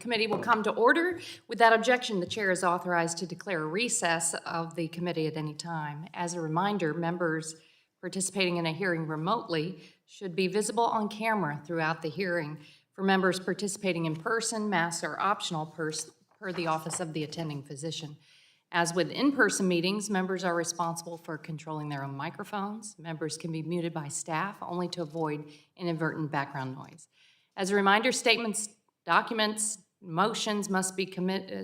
committee will come to order. Without objection, the chair is authorized to declare a recess of the committee at any time. As a reminder, members participating in a hearing remotely should be visible on camera throughout the hearing. For members participating in person, masks are optional per the office of the attending physician. As with in-person meetings, members are responsible for controlling their own microphones. Members can be muted by staff only to avoid inadvertent background noise. As a reminder, statements, documents, motions must be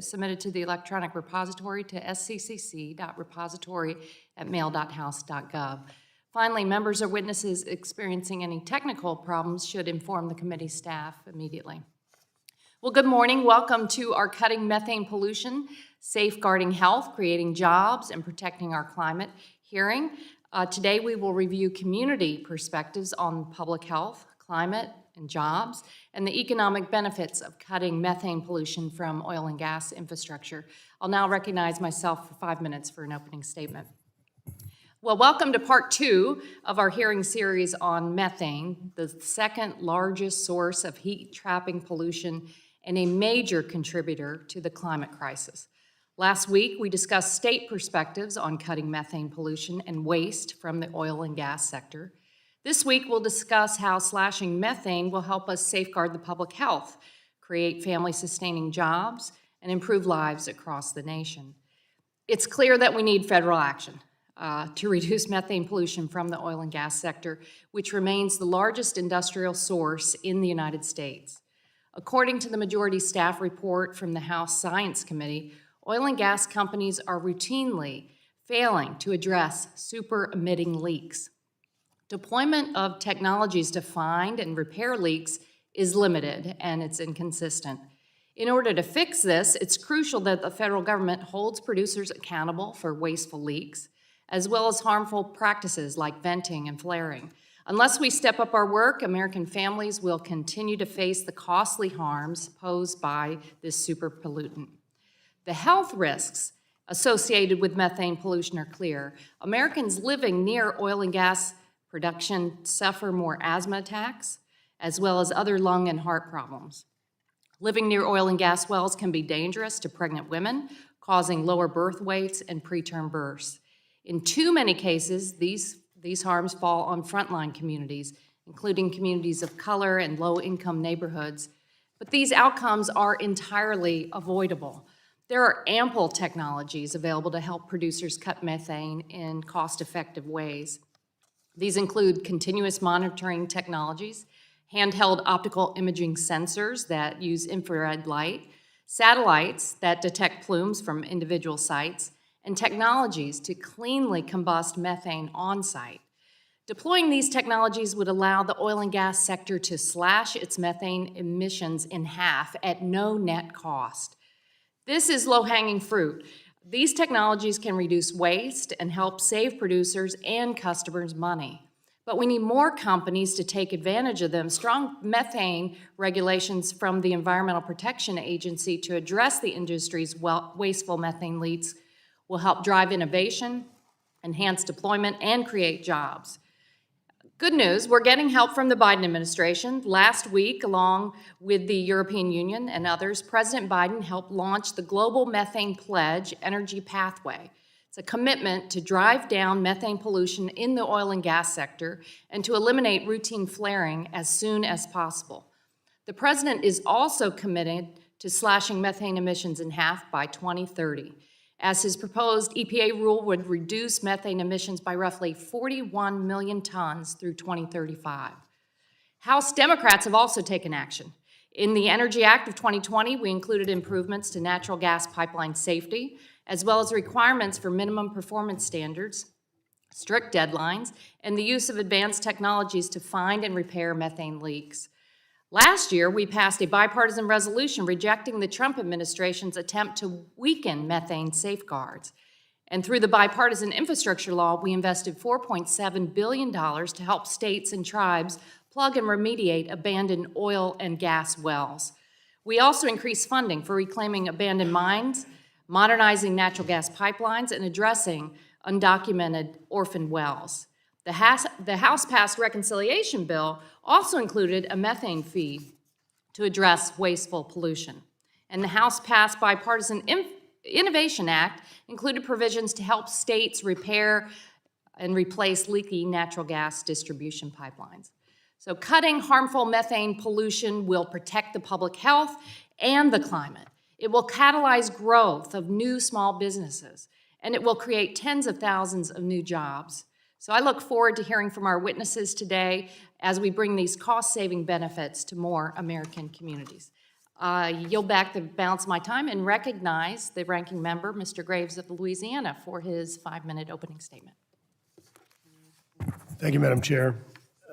submitted to the electronic repository to sccc.repository@mail.house.gov. Finally, members or witnesses experiencing any technical problems should inform the committee staff immediately. Well, good morning. Welcome to our Cutting Methane Pollution, Safeguarding Health, Creating Jobs, and Protecting Our Climate hearing. Today we will review community perspectives on public health, climate, and jobs, and the economic benefits of cutting methane pollution from oil and gas infrastructure. I'll now recognize myself for 5 minutes for an opening statement. Well, welcome to part 2 of our hearing series on methane, the second largest source of heat-trapping pollution and a major contributor to the climate crisis. Last week, we discussed state perspectives on cutting methane pollution and waste from the oil and gas sector. This week, we'll discuss how slashing methane will help us safeguard the public health, create family-sustaining jobs, and improve lives across the nation. It's clear that we need federal action to reduce methane pollution from the oil and gas sector, which remains the largest industrial source in the United States. According to the majority staff report from the House Science Committee, oil and gas companies are routinely failing to address super-emitting leaks. Deployment of technologies to find and repair leaks is limited and it's inconsistent. In order to fix this, it's crucial that the federal government holds producers accountable for wasteful leaks, as well as harmful practices like venting and flaring. Unless we step up our work, American families will continue to face the costly harms posed by this super pollutant. The health risks associated with methane pollution are clear. Americans living near oil and gas production suffer more asthma attacks, as well as other lung and heart problems. Living near oil and gas wells can be dangerous to pregnant women, causing lower birth weights and preterm births. In too many cases, these harms fall on frontline communities, including communities of color and low-income neighborhoods. But these outcomes are entirely avoidable. There are ample technologies available to help producers cut methane in cost-effective ways. These include continuous monitoring technologies, handheld optical imaging sensors that use infrared light, satellites that detect plumes from individual sites, and technologies to cleanly combust methane on-site. Deploying these technologies would allow the oil and gas sector to slash its methane emissions in half at no net cost. This is low-hanging fruit. These technologies can reduce waste and help save producers and customers money. But we need more companies to take advantage of them. Strong methane regulations from the Environmental Protection Agency to address the industry's wasteful methane leaks will help drive innovation, enhance deployment, and create jobs. Good news, we're getting help from the Biden administration. Last week, along with the European Union and others, President Biden helped launch the Global Methane Pledge Energy Pathway. It's a commitment to drive down methane pollution in the oil and gas sector and to eliminate routine flaring as soon as possible. The president is also committed to slashing methane emissions in half by 2030. As his proposed EPA rule would reduce methane emissions by roughly 41 million tons through 2035. House Democrats have also taken action. In the Energy Act of 2020, we included improvements to natural gas pipeline safety, as well as requirements for minimum performance standards, strict deadlines, and the use of advanced technologies to find and repair methane leaks. Last year, we passed a bipartisan resolution rejecting the Trump administration's attempt to weaken methane safeguards. And through the bipartisan infrastructure law, we invested $4.7 billion to help states and tribes plug and remediate abandoned oil and gas wells. We also increased funding for reclaiming abandoned mines, modernizing natural gas pipelines, and addressing undocumented orphan wells. The House-passed reconciliation bill also included a methane fee to address wasteful pollution. And the House-passed Bipartisan Innovation Act included provisions to help states repair and replace leaky natural gas distribution pipelines. So cutting harmful methane pollution will protect the public health and the climate. It will catalyze growth of new small businesses, and it will create tens of thousands of new jobs. So I look forward to hearing from our witnesses today as we bring these cost-saving benefits to more American communities. Yield back the balance of my time and recognize the ranking member, Mr. Graves of Louisiana, for his 5-minute opening statement. Thank you, Madam Chair.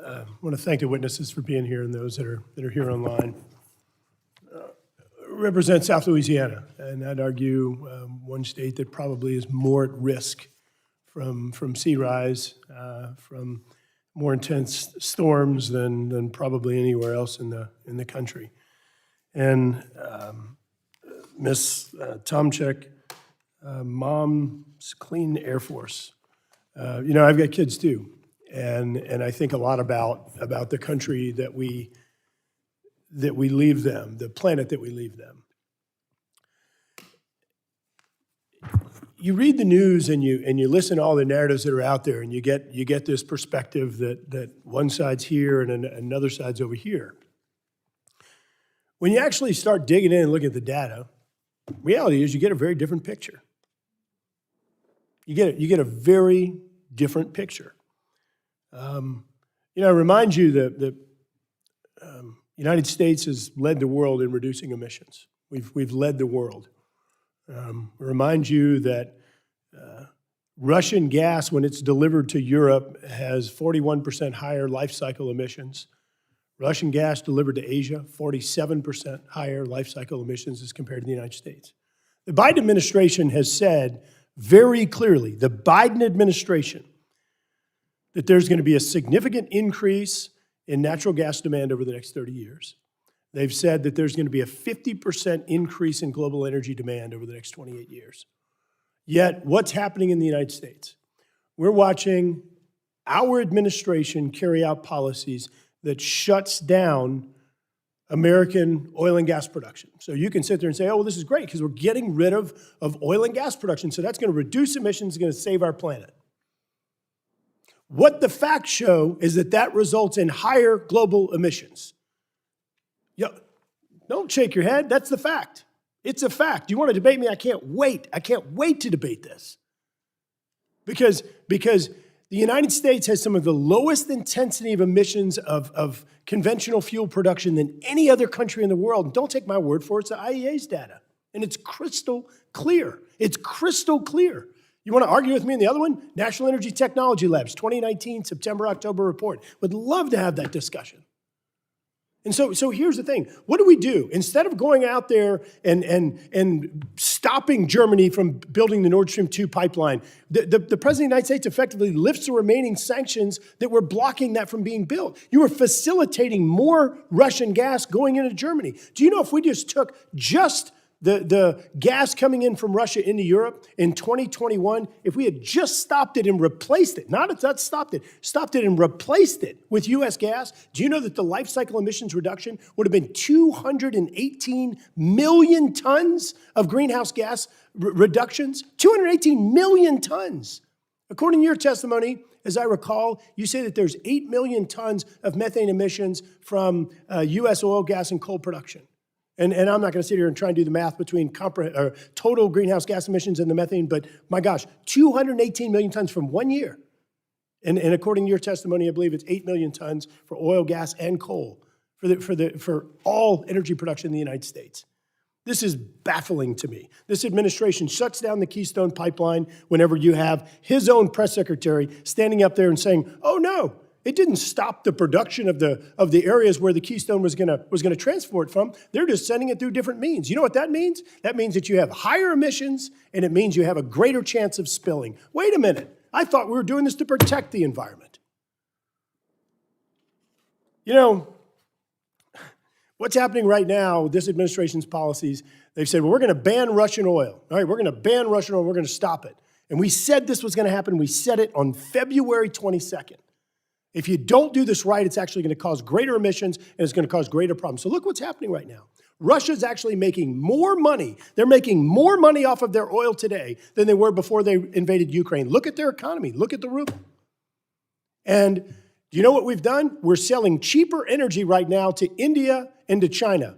I want to thank the witnesses for being here and those that are here online. Represent South Louisiana, and I'd argue one state that probably is more at risk from sea rise, from more intense storms than probably anywhere else in the country. And Ms. Tomczyk, Mom's Clean Air Force. You know, I've got kids too, and I think a lot about the country that we leave them, the planet that we leave them. You read the news and you listen to all the narratives that are out there, and you get this perspective that one side's here and another side's over here. When you actually start digging in and looking at the data, reality is you get a very different picture. You get a very different picture. You know, I remind you that the United States has led the world in reducing emissions. We've led the world. Remind you that Russian gas, when it's delivered to Europe, has 41% higher life cycle emissions. Russian gas delivered to Asia, 47% higher life cycle emissions as compared to the United States. The Biden administration has said very clearly, the Biden administration, that there's going to be a significant increase in natural gas demand over the next 30 years. They've said that there's going to be a 50% increase in global energy demand over the next 28 years. Yet, what's happening in the United States? We're watching our administration carry out policies that shuts down American oil and gas production. So you can sit there and say, oh, well, this is great because we're getting rid of oil and gas production, so that's going to reduce emissions, it's going to save our planet. What the facts show is that results in higher global emissions. Yeah, don't shake your head. That's the fact. It's a fact. You want to debate me? I can't wait. I can't wait to debate this. Because the United States has some of the lowest intensity of emissions of conventional fuel production than any other country in the world. And don't take my word for it. It's the IEA's data. And it's crystal clear. It's crystal clear. You want to argue with me on the other one? National Energy Technology Labs, 2019 September-October report. Would love to have that discussion. And so here's the thing. What do? Instead of going out there and stopping Germany from building the Nord Stream 2 pipeline, the President of the United States effectively lifts the remaining sanctions that were blocking that from being built. You were facilitating more Russian gas going into Germany. Do you know if we just took just the gas coming in from Russia into Europe in 2021, if we had just stopped it and replaced it, not stopped it and replaced it with U.S. gas, do you know that the life cycle emissions reduction would have been 218 million tons of greenhouse gas reductions? 218 million tons. According to your testimony, as I recall, you say that there's 8 million tons of methane emissions from U.S. oil, gas, and coal production. And I'm not going to sit here and try and do the math between total greenhouse gas emissions and the methane, but my gosh, 218 million tons from 1 year. And according to your testimony, I believe it's 8 million tons for oil, gas, and coal for all energy production in the United States. This is baffling to me. This administration shuts down the Keystone Pipeline whenever you have his own press secretary standing up there and saying, oh no, it didn't stop the production of the areas where the Keystone was gonna transport from. They're just sending it through different means. You know what that means? That means that you have higher emissions, and it means you have a greater chance of spilling. Wait a minute. I thought we were doing this to protect the environment. You know, what's happening right now, this administration's policies, they've said, well, we're gonna ban Russian oil. All right, we're gonna ban Russian oil, we're gonna stop it. And we said this was gonna happen. We said it on February 22nd. If you don't do this right, it's actually going to cause greater emissions and it's going to cause greater problems. So look what's happening right now. Russia's actually making more money. They're making more money off of their oil today than they were before they invaded Ukraine. Look at their economy. Look at the ruble. And do you know what we've done? We're selling cheaper energy right now to India and to China,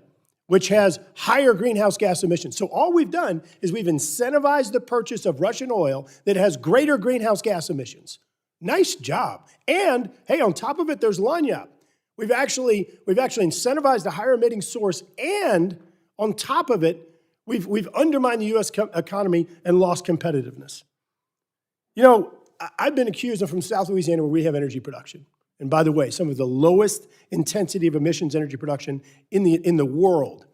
which has higher greenhouse gas emissions. So all we've done is we've incentivized the purchase of Russian oil that has greater greenhouse gas emissions. Nice job. And hey, on top of it, there's Lanya. We've actually incentivized a higher emitting source, and on top of it, we've undermined the U.S. economy and lost competitiveness. You know, I've been accused, I'm from South Louisiana where we have energy production. And by the way, some of the lowest intensity of emissions energy production in the world.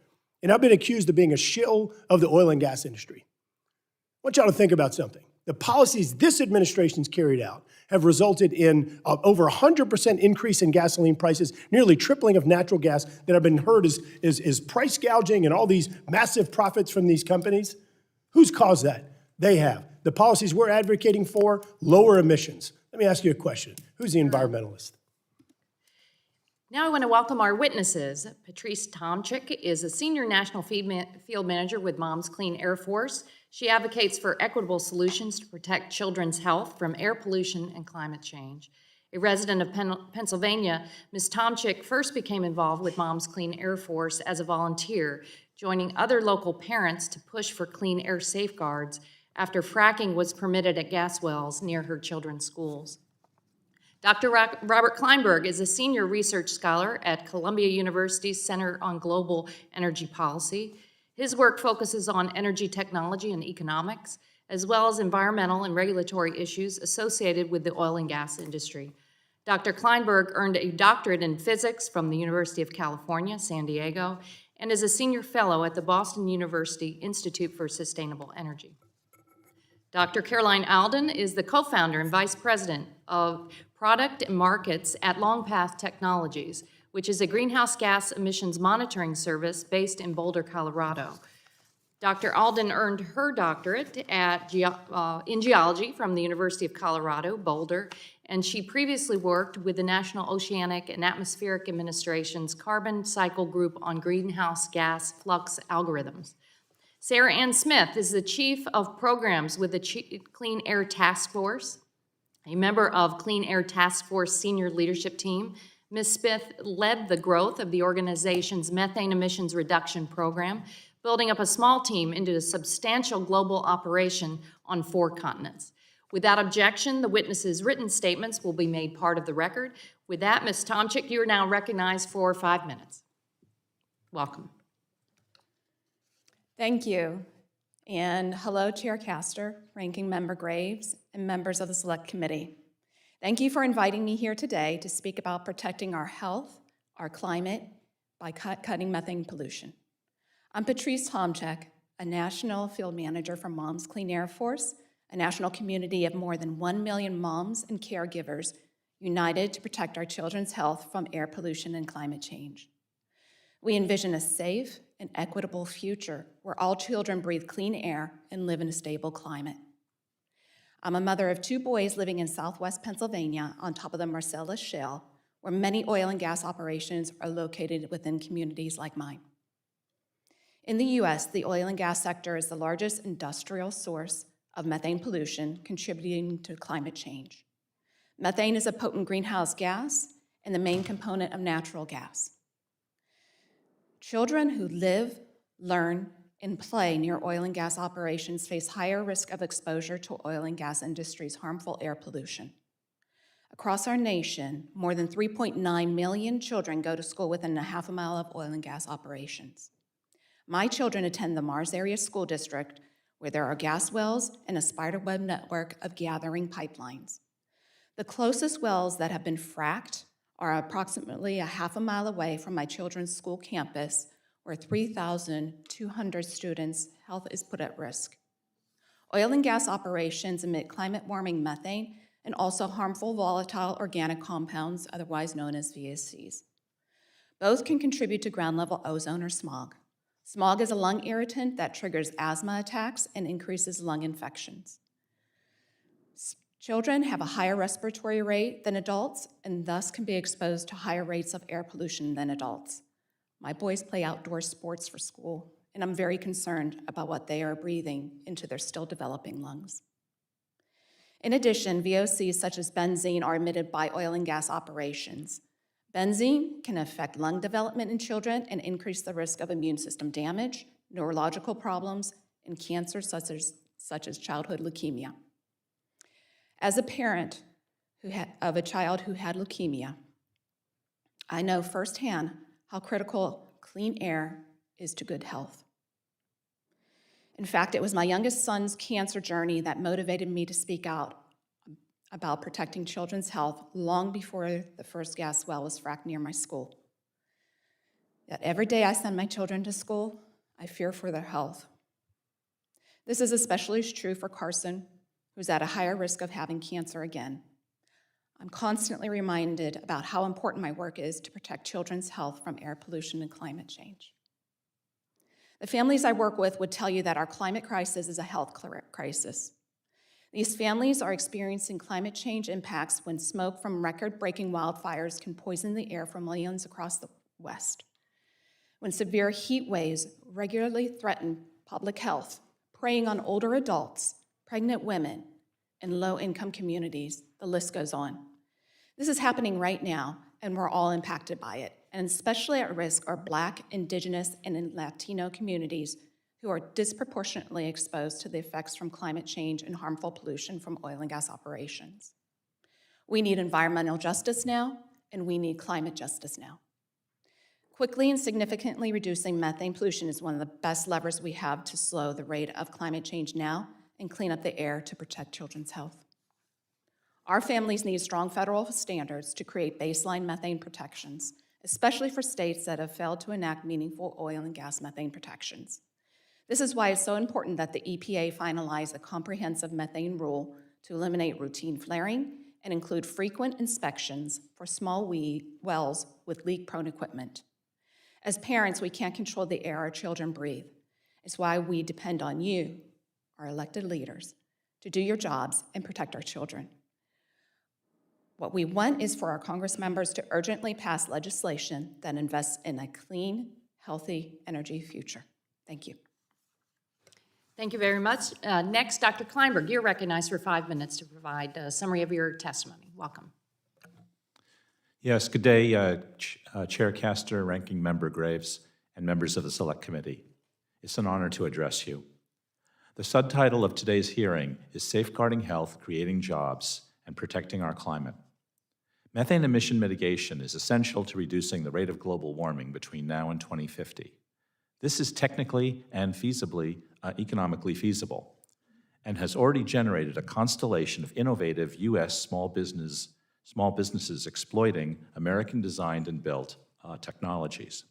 And I've been accused of being a shill of the oil and gas industry. I want y'all to think about something. The policies this administration's carried out have resulted in over 100% increase in gasoline prices, nearly tripling of natural gas that have been heard is price gouging and all these massive profits from these companies. Who's caused that? They have. The policies we're advocating for, lower emissions. Let me ask you a question. Who's the environmentalist? Now I want to welcome our witnesses. Patrice Tomczyk is a senior national field manager with Moms Clean Air Force. She advocates for equitable solutions to protect children's health from air pollution and climate change. A resident of Pennsylvania, Ms. Tomczyk first became involved with Moms Clean Air Force as a volunteer, joining other local parents to push for clean air safeguards after fracking was permitted at gas wells near her children's schools. Dr. Robert Kleinberg is a senior research scholar at Columbia University's Center on Global Energy Policy. His work focuses on energy technology and economics, as well as environmental and regulatory issues associated with the oil and gas industry. Dr. Kleinberg earned a doctorate in physics from the University of California, San Diego, and is a senior fellow at the Boston University Institute for Sustainable Energy. Dr. Caroline Alden is the co-founder and vice president of Product and Markets at Longpath Technologies, which is a greenhouse gas emissions monitoring service based in Boulder, Colorado. Dr. Alden earned her doctorate in geology from the University of Colorado, Boulder, and she previously worked with the National Oceanic and Atmospheric Administration's Carbon Cycle Group on greenhouse gas flux algorithms. Sarah Ann Smith is the Chief of Programs with the Clean Air Task Force, a member of Clean Air Task Force Senior Leadership Team. Ms. Smith led the growth of the organization's methane emissions reduction program, building up a small team into a substantial global operation on 4 continents. Without objection, the witnesses' written statements will be made part of the record. With that, Ms. Tomczyk, you are now recognized for 5 minutes. Welcome. Thank you. And hello, Chair Castor, Ranking Member Graves, and members of the Select Committee. Thank you for inviting me here today to speak about protecting our health, our climate, by cutting methane pollution. I'm Patrice Tomczyk, a national field manager for Moms Clean Air Force, a national community of more than 1 million moms and caregivers united to protect our children's health from air pollution and climate change. We envision a safe and equitable future where all children breathe clean air and live in a stable climate. I'm a mother of 2 boys living in southwest Pennsylvania on top of the Marcellus Shale, where many oil and gas operations are located within communities like mine. In the U.S., the oil and gas sector is the largest industrial source of methane pollution, contributing to climate change. Methane is a potent greenhouse gas and the main component of natural gas. Children who live, learn, and play near oil and gas operations face higher risk of exposure to oil and gas industry's harmful air pollution. Across our nation, more than 3.9 million children go to school within a half a mile of oil and gas operations. My children attend the Mars Area School District, where there are gas wells and a spiderweb network of gathering pipelines. The closest wells that have been fracked are approximately a half a mile away from my children's school campus, where 3,200 students' health is put at risk. Oil and gas operations emit climate-warming methane and also harmful volatile organic compounds, otherwise known as VOCs. Both can contribute to ground-level ozone or smog. Smog is a lung irritant that triggers asthma attacks and increases lung infections. Children have a higher respiratory rate than adults and thus can be exposed to higher rates of air pollution than adults. My boys play outdoor sports for school, and I'm very concerned about what they are breathing into their still developing lungs. In addition, VOCs such as benzene are emitted by oil and gas operations. Benzene can affect lung development in children and increase the risk of immune system damage, neurological problems, and cancer such as childhood leukemia. As a parent of a child who had leukemia, I know firsthand how critical clean air is to good health. In fact, it was my youngest son's cancer journey that motivated me to speak out about protecting children's health long before the first gas well was fracked near my school. Yet every day I send my children to school, I fear for their health. This is especially true for Carson, who's at a higher risk of having cancer again. I'm constantly reminded about how important my work is to protect children's health from air pollution and climate change. The families I work with would tell you that our climate crisis is a health crisis. These families are experiencing climate change impacts when smoke from record-breaking wildfires can poison the air for millions across the West. When severe heat waves regularly threaten public health, preying on older adults, pregnant women, and low-income communities, the list goes on. This is happening right now, and we're all impacted by it, and especially at risk are Black, Indigenous, and Latino communities who are disproportionately exposed to the effects from climate change and harmful pollution from oil and gas operations. We need environmental justice now, and we need climate justice now. Quickly and significantly reducing methane pollution is one of the best levers we have to slow the rate of climate change now and clean up the air to protect children's health. Our families need strong federal standards to create baseline methane protections, especially for states that have failed to enact meaningful oil and gas methane protections. This is why it's so important that the EPA finalize a comprehensive methane rule to eliminate routine flaring and include frequent inspections for small wells with leak-prone equipment. As parents, we can't control the air our children breathe. It's why we depend on you, our elected leaders, to do your jobs and protect our children. What we want is for our Congress members to urgently pass legislation that invests in a clean, healthy energy future. Thank you. Thank you very much. Next, Dr. Kleinberg, you're recognized for 5 minutes to provide a summary of your testimony. Welcome. Yes, good day, Chair Castor, Ranking Member Graves, and members of the Select Committee. It's an honor to address you. The subtitle of today's hearing is Safeguarding Health, Creating Jobs, and Protecting Our Climate. Methane emission mitigation is essential to reducing the rate of global warming between now and 2050. This is technically and feasibly, economically feasible, and has already generated a constellation of innovative U.S. small businesses exploiting American-designed and built technologies.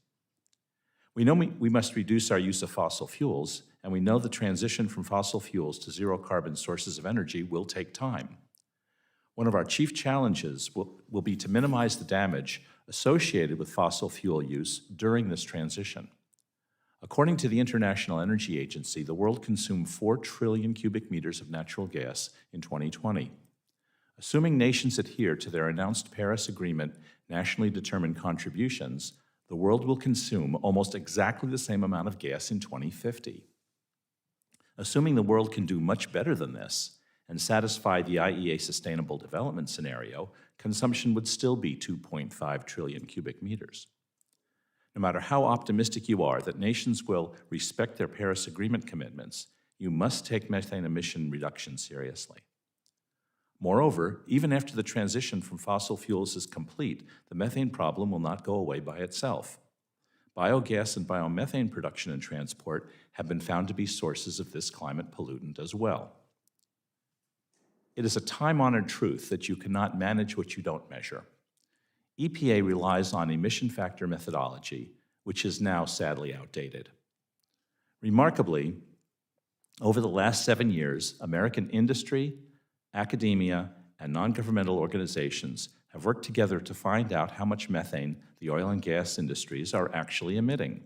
We know we must reduce our use of fossil fuels, and we know the transition from fossil fuels to zero-carbon sources of energy will take time. One of our chief challenges will be to minimize the damage associated with fossil fuel use during this transition. According to the International Energy Agency, the world consumed 4 trillion cubic meters of natural gas in 2020. Assuming nations adhere to their announced Paris Agreement nationally determined contributions, the world will consume almost exactly the same amount of gas in 2050. Assuming the world can do much better than this and satisfy the IEA Sustainable Development Scenario, consumption would still be 2.5 trillion cubic meters. No matter how optimistic you are that nations will respect their Paris Agreement commitments, you must take methane emission reduction seriously. Moreover, even after the transition from fossil fuels is complete, the methane problem will not go away by itself. Biogas and biomethane production and transport have been found to be sources of this climate pollutant as well. It is a time-honored truth that you cannot manage what you don't measure. EPA relies on emission factor methodology, which is now sadly outdated. Remarkably, over the last 7 years, American industry, academia, and non-governmental organizations have worked together to find out how much methane the oil and gas industries are actually emitting.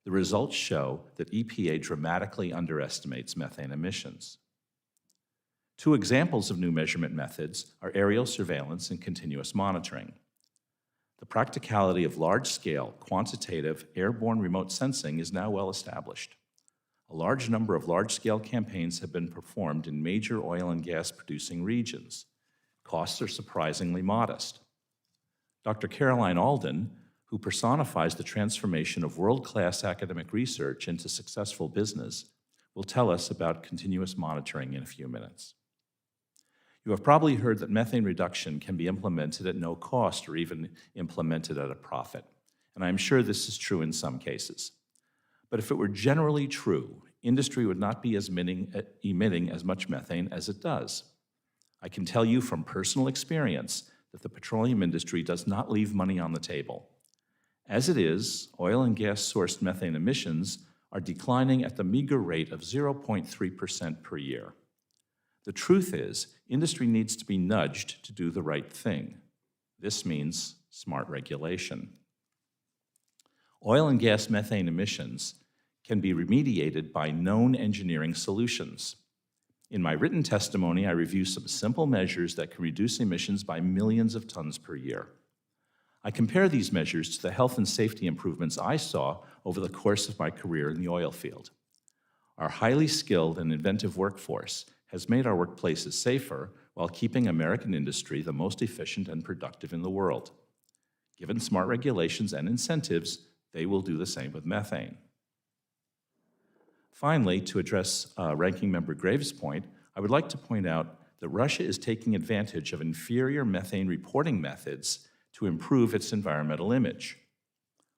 The results show that EPA dramatically underestimates methane emissions. Two examples of new measurement methods are aerial surveillance and continuous monitoring. The practicality of large-scale, quantitative, airborne remote sensing is now well established. A large number of large-scale campaigns have been performed in major oil and gas producing regions. Costs are surprisingly modest. Dr. Caroline Alden, who personifies the transformation of world-class academic research into successful business, will tell us about continuous monitoring in a few minutes. You have probably heard that methane reduction can be implemented at no cost or even implemented at a profit, and I'm sure this is true in some cases. But if it were generally true, industry would not be emitting as much methane as it does. I can tell you from personal experience that the petroleum industry does not leave money on the table. As it is, oil and gas-sourced methane emissions are declining at the meager rate of 0.3% per year. The truth is, industry needs to be nudged to do the right thing. This means smart regulation. Oil and gas methane emissions can be remediated by known engineering solutions. In my written testimony, I review some simple measures that can reduce emissions by millions of tons per year. I compare these measures to the health and safety improvements I saw over the course of my career in the oil field. Our highly skilled and inventive workforce has made our workplaces safer while keeping American industry the most efficient and productive in the world. Given smart regulations and incentives, they will do the same with methane. Finally, to address Ranking Member Graves' point, I would like to point out that Russia is taking advantage of inferior methane reporting methods to improve its environmental image.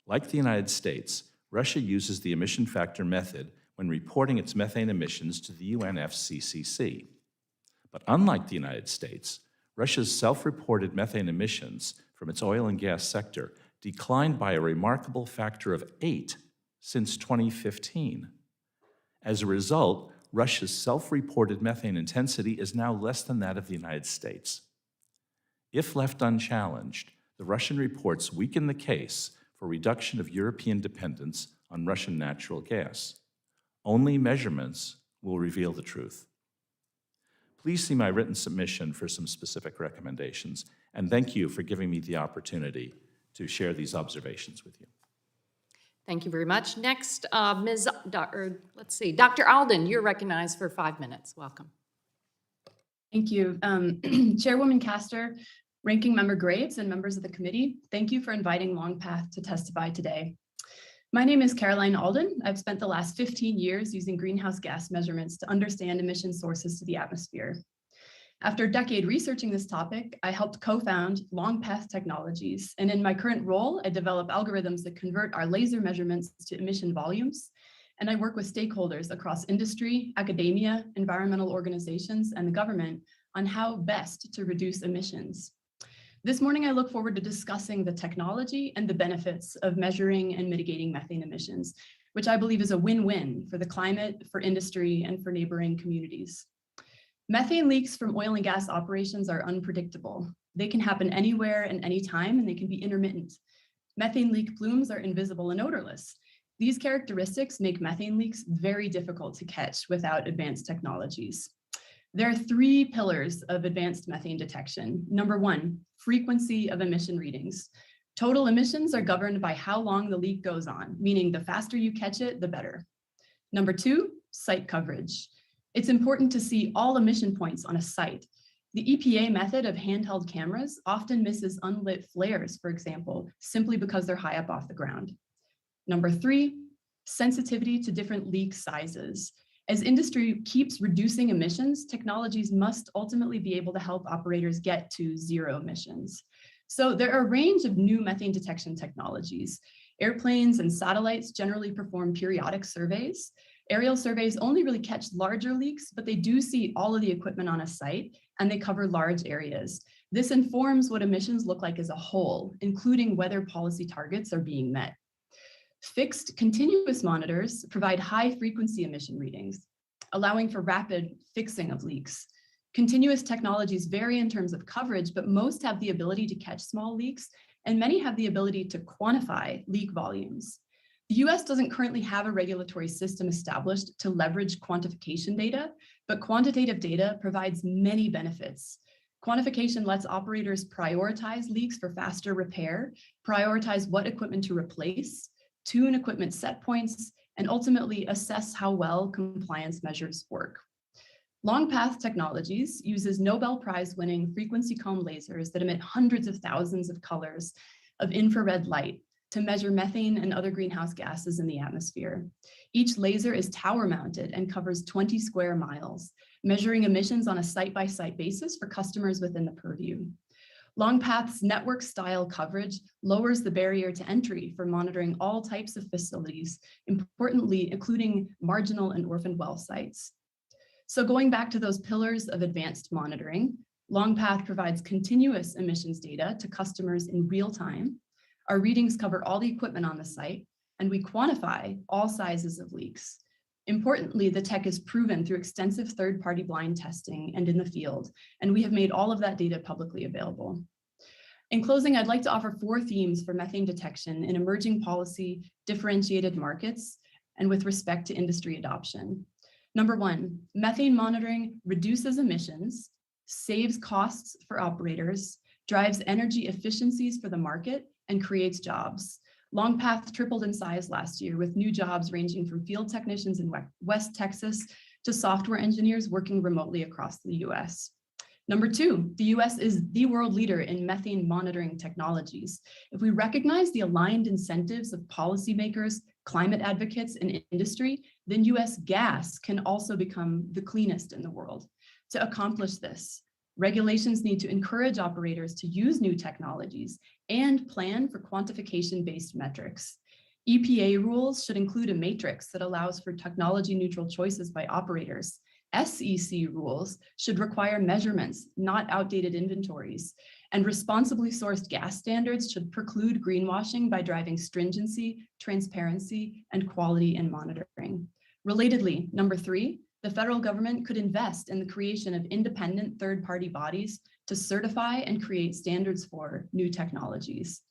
Like the United States, Russia uses the emission factor method when reporting its methane emissions to the UNFCCC. But unlike the United States, Russia's self-reported methane emissions from its oil and gas sector declined by a remarkable factor of 8 since 2015. As a result, Russia's self-reported methane intensity is now less than that of the United States. If left unchallenged, the Russian reports weaken the case for reduction of European dependence on Russian natural gas. Only measurements will reveal the truth. Please see my written submission for some specific recommendations, and thank you for giving me the opportunity to share these observations with you. Thank you very much. Next, Dr. Alden, you're recognized for 5 minutes. Welcome. Thank you. Chairwoman Castor, Ranking Member Graves, and members of the committee, thank you for inviting Longpath to testify today. My name is Caroline Alden. I've spent the last 15 years using greenhouse gas measurements to understand emission sources to the atmosphere. After a decade researching this topic, I helped co-found Longpath Technologies, and in my current role, I develop algorithms that convert our laser measurements to emission volumes, and I work with stakeholders across industry, academia, environmental organizations, and the government on how best to reduce emissions. This morning, I look forward to discussing the technology and the benefits of measuring and mitigating methane emissions, which I believe is a win-win for the climate, for industry, and for neighboring communities. Methane leaks from oil and gas operations are unpredictable. They can happen anywhere and anytime, and they can be intermittent. Methane leak plumes are invisible and odorless. These characteristics make methane leaks very difficult to catch without advanced technologies. There are 3 pillars of advanced methane detection. Number 1, frequency of emission readings. Total emissions are governed by how long the leak goes on, meaning the faster you catch it, the better. Number 2, site coverage. It's important to see all emission points on a site. The EPA method of handheld cameras often misses unlit flares, for example, simply because they're high up off the ground. Number 3, sensitivity to different leak sizes. As industry keeps reducing emissions, technologies must ultimately be able to help operators get to zero emissions. So there are a range of new methane detection technologies. Airplanes and satellites generally perform periodic surveys. Aerial surveys only really catch larger leaks, but they do see all of the equipment on a site, and they cover large areas. This informs what emissions look like as a whole, including whether policy targets are being met. Fixed continuous monitors provide high-frequency emission readings, allowing for rapid fixing of leaks. Continuous technologies vary in terms of coverage, but most have the ability to catch small leaks, and many have the ability to quantify leak volumes. The US doesn't currently have a regulatory system established to leverage quantification data, but quantitative data provides many benefits. Quantification lets operators prioritize leaks for faster repair, prioritize what equipment to replace, tune equipment set points, and ultimately assess how well compliance measures work. Longpath Technologies uses Nobel Prize-winning frequency comb lasers that emit hundreds of thousands of colors of infrared light to measure methane and other greenhouse gases in the atmosphere. Each laser is tower-mounted and covers 20 square miles, measuring emissions on a site-by-site basis for customers within the purview. Longpath's network-style coverage lowers the barrier to entry for monitoring all types of facilities, importantly, including marginal and orphaned well sites. So going back to those pillars of advanced monitoring, Longpath provides continuous emissions data to customers in real time. Our readings cover all the equipment on the site, and we quantify all sizes of leaks. Importantly, the tech is proven through extensive third-party blind testing and in the field, and we have made all of that data publicly available. In closing, I'd like to offer 4 themes for methane detection in emerging policy, differentiated markets, and with respect to industry adoption. Number 1, methane monitoring reduces emissions, saves costs for operators, drives energy efficiencies for the market, and creates jobs. Longpath tripled in size last year with new jobs ranging from field technicians in West Texas to software engineers working remotely across the US. Number 2, the US is the world leader in methane monitoring technologies. If we recognize the aligned incentives of policymakers, climate advocates, and industry, then US gas can also become the cleanest in the world. To accomplish this, regulations need to encourage operators to use new technologies and plan for quantification-based metrics. EPA rules should include a matrix that allows for technology-neutral choices by operators. SEC rules should require measurements, not outdated inventories. And responsibly sourced gas standards should preclude greenwashing by driving stringency, transparency, and quality in monitoring. Relatedly, number 3, the federal government could invest in the creation of independent third-party bodies to certify and create standards for new technologies.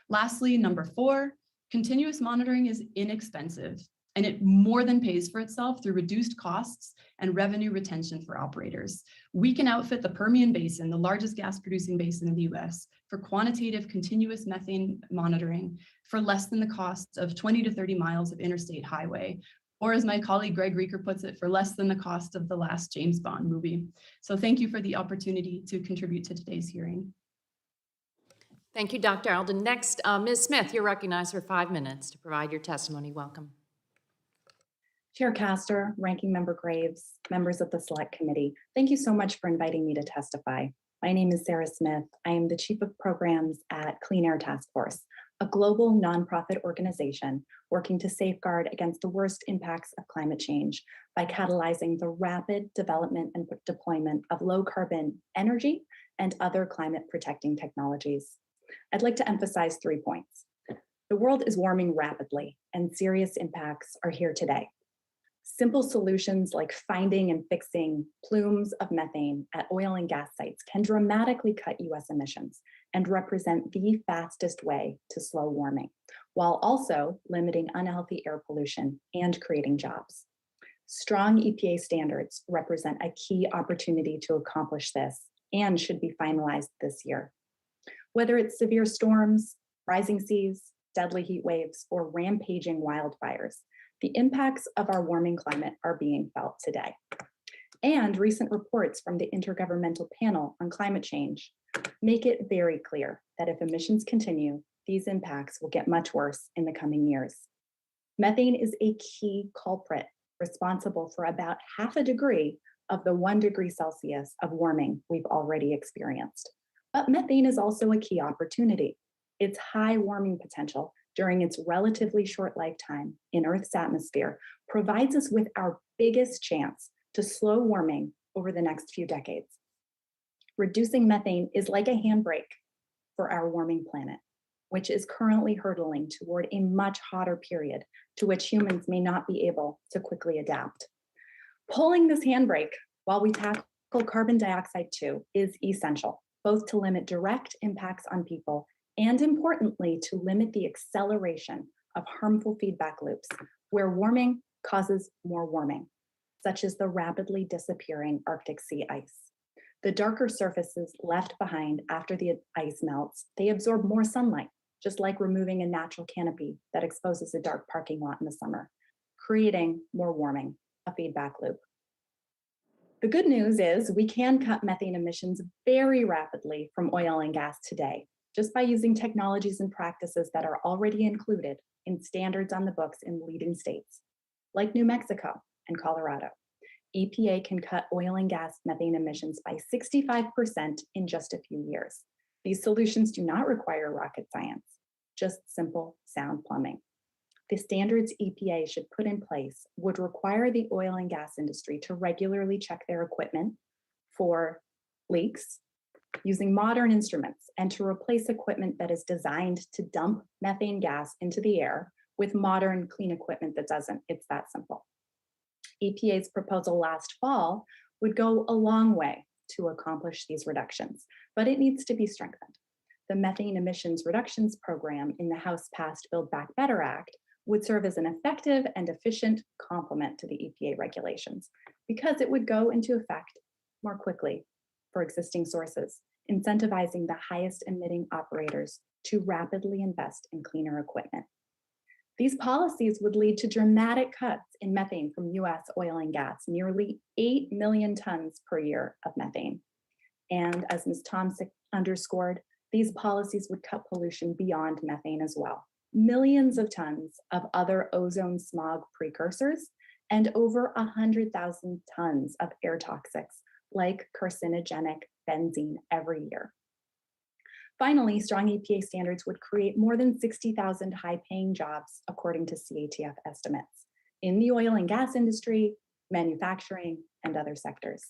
Lastly, number 4, continuous monitoring is inexpensive, and it more than pays for itself through reduced costs and revenue retention for operators. We can outfit the Permian Basin, the largest gas-producing basin in the US, for quantitative continuous methane monitoring for less than the cost of 20 to 30 miles of interstate highway, or as my colleague Greg Reeker puts it, for less than the cost of the last James Bond movie. So thank you for the opportunity to contribute to today's hearing. Thank you, Dr. Alden. Next, Ms. Smith, you're recognized for 5 minutes to provide your testimony. Welcome. Chair Castor, Ranking Member Graves, members of the Select Committee, thank you so much for inviting me to testify. My name is Sarah Smith. I am the Chief of Programs at Clean Air Task Force, a global nonprofit organization working to safeguard against the worst impacts of climate change by catalyzing the rapid development and deployment of low carbon energy and other climate protecting technologies. I'd like to emphasize 3 points. The world is warming rapidly and serious impacts are here today. Simple solutions like finding and fixing plumes of methane at oil and gas sites can dramatically cut US emissions and represent the fastest way to slow warming, while also limiting unhealthy air pollution and creating jobs. Strong EPA standards represent a key opportunity to accomplish this and should be finalized this year. Whether it's severe storms, rising seas, deadly heat waves, or rampaging wildfires, the impacts of our warming climate are being felt today. And recent reports from the Intergovernmental Panel on Climate Change make it very clear that if emissions continue, these impacts will get much worse in the coming years. Methane is a key culprit responsible for about 0.5 degree of the 1 degree Celsius of warming we've already experienced. But methane is also a key opportunity. Its high warming potential during its relatively short lifetime in Earth's atmosphere provides us with our biggest chance to slow warming over the next few decades. Reducing methane is like a handbrake for our warming planet, which is currently hurtling toward a much hotter period to which humans may not be able to quickly adapt. Pulling this handbrake while we tackle carbon dioxide too is essential, both to limit direct impacts on people and importantly, to limit the acceleration of harmful feedback loops where warming causes more warming, such as the rapidly disappearing Arctic sea ice. The darker surfaces left behind after the ice melts, they absorb more sunlight, just like removing a natural canopy that exposes a dark parking lot in the summer, creating more warming, a feedback loop. The good news is we can cut methane emissions very rapidly from oil and gas today, just by using technologies and practices that are already included in standards on the books in leading states, like New Mexico and Colorado. EPA can cut oil and gas methane emissions by 65% in just a few years. These solutions do not require rocket science, just simple, sound plumbing. The standards EPA should put in place would require the oil and gas industry to regularly check their equipment for leaks using modern instruments and to replace equipment that is designed to dump methane gas into the air with modern clean equipment that doesn't. It's that simple. EPA's proposal last fall would go a long way to accomplish these reductions, but it needs to be strengthened. The Methane Emissions Reductions Program in the House-passed Build Back Better Act would serve as an effective and efficient complement to the EPA regulations because it would go into effect more quickly for existing sources, incentivizing the highest emitting operators to rapidly invest in cleaner equipment. These policies would lead to dramatic cuts in methane from US oil and gas, nearly 8 million tons per year of methane. And as Ms. Thompson underscored, these policies would cut pollution beyond methane as well. Millions of tons of other ozone smog precursors and over 100,000 tons of air toxics like carcinogenic benzene every year. Finally, strong EPA standards would create more than 60,000 high-paying jobs, according to CATF estimates, in the oil and gas industry, manufacturing, and other sectors.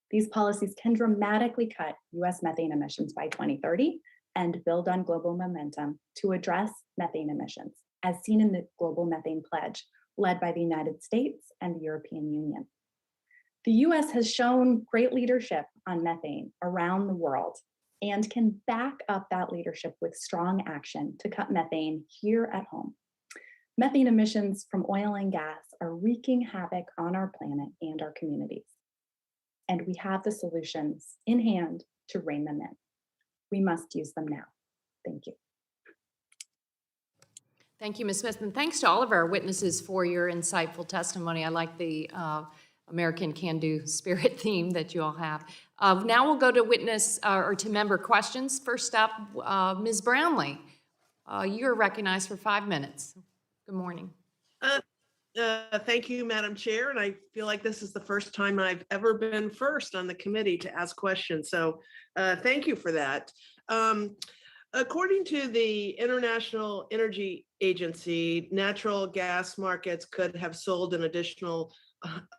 These policies can dramatically cut US methane emissions by 2030 and build on global momentum to address methane emissions, as seen in the Global Methane Pledge, led by the United States and the European Union. The US has shown great leadership on methane around the world and can back up that leadership with strong action to cut methane here at home. Methane emissions from oil and gas are wreaking havoc on our planet and our communities. And we have the solutions in hand to rein them in. We must use them now. Thank you. Thank you, Ms. Smith, and thanks to all of our witnesses for your insightful testimony. I like the American can-do spirit theme that you all have. Now we'll go to witness or to member questions. First up, Ms. Brownlee. You're recognized for 5 minutes. Good morning. Thank you, Madam Chair, and I feel like this is the first time I've ever been first on the committee to ask questions, so thank you for that. According to the International Energy Agency, natural gas markets could have sold an additional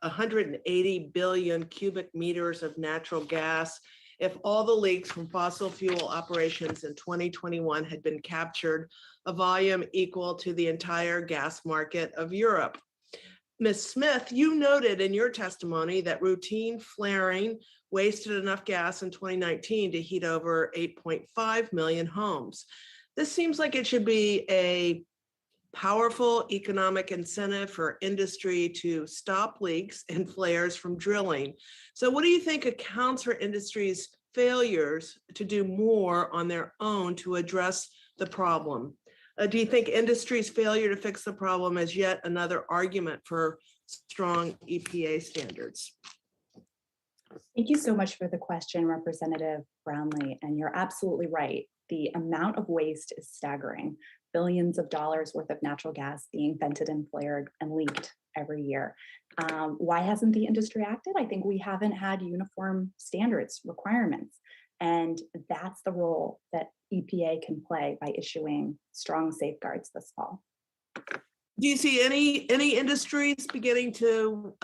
180 billion cubic meters of natural gas if all the leaks from fossil fuel operations in 2021 had been captured, a volume equal to the entire gas market of Europe. Ms. Smith, you noted in your testimony that routine flaring wasted enough gas in 2019 to heat over 8.5 million homes. This seems like it should be a powerful economic incentive for industry to stop leaks and flares from drilling. So what do you think accounts for industry's failures to do more on their own to address the problem? Do you think industry's failure to fix the problem is yet another argument for strong EPA standards? Thank you so much for the question, Representative Brownlee, and you're absolutely right. The amount of waste is staggering. Billions of dollars worth of natural gas being vented and flared and leaked every year. Why hasn't the industry acted? I think we haven't had uniform standards, requirements, and that's the role that EPA can play by issuing strong safeguards this fall. Do you see any industries beginning to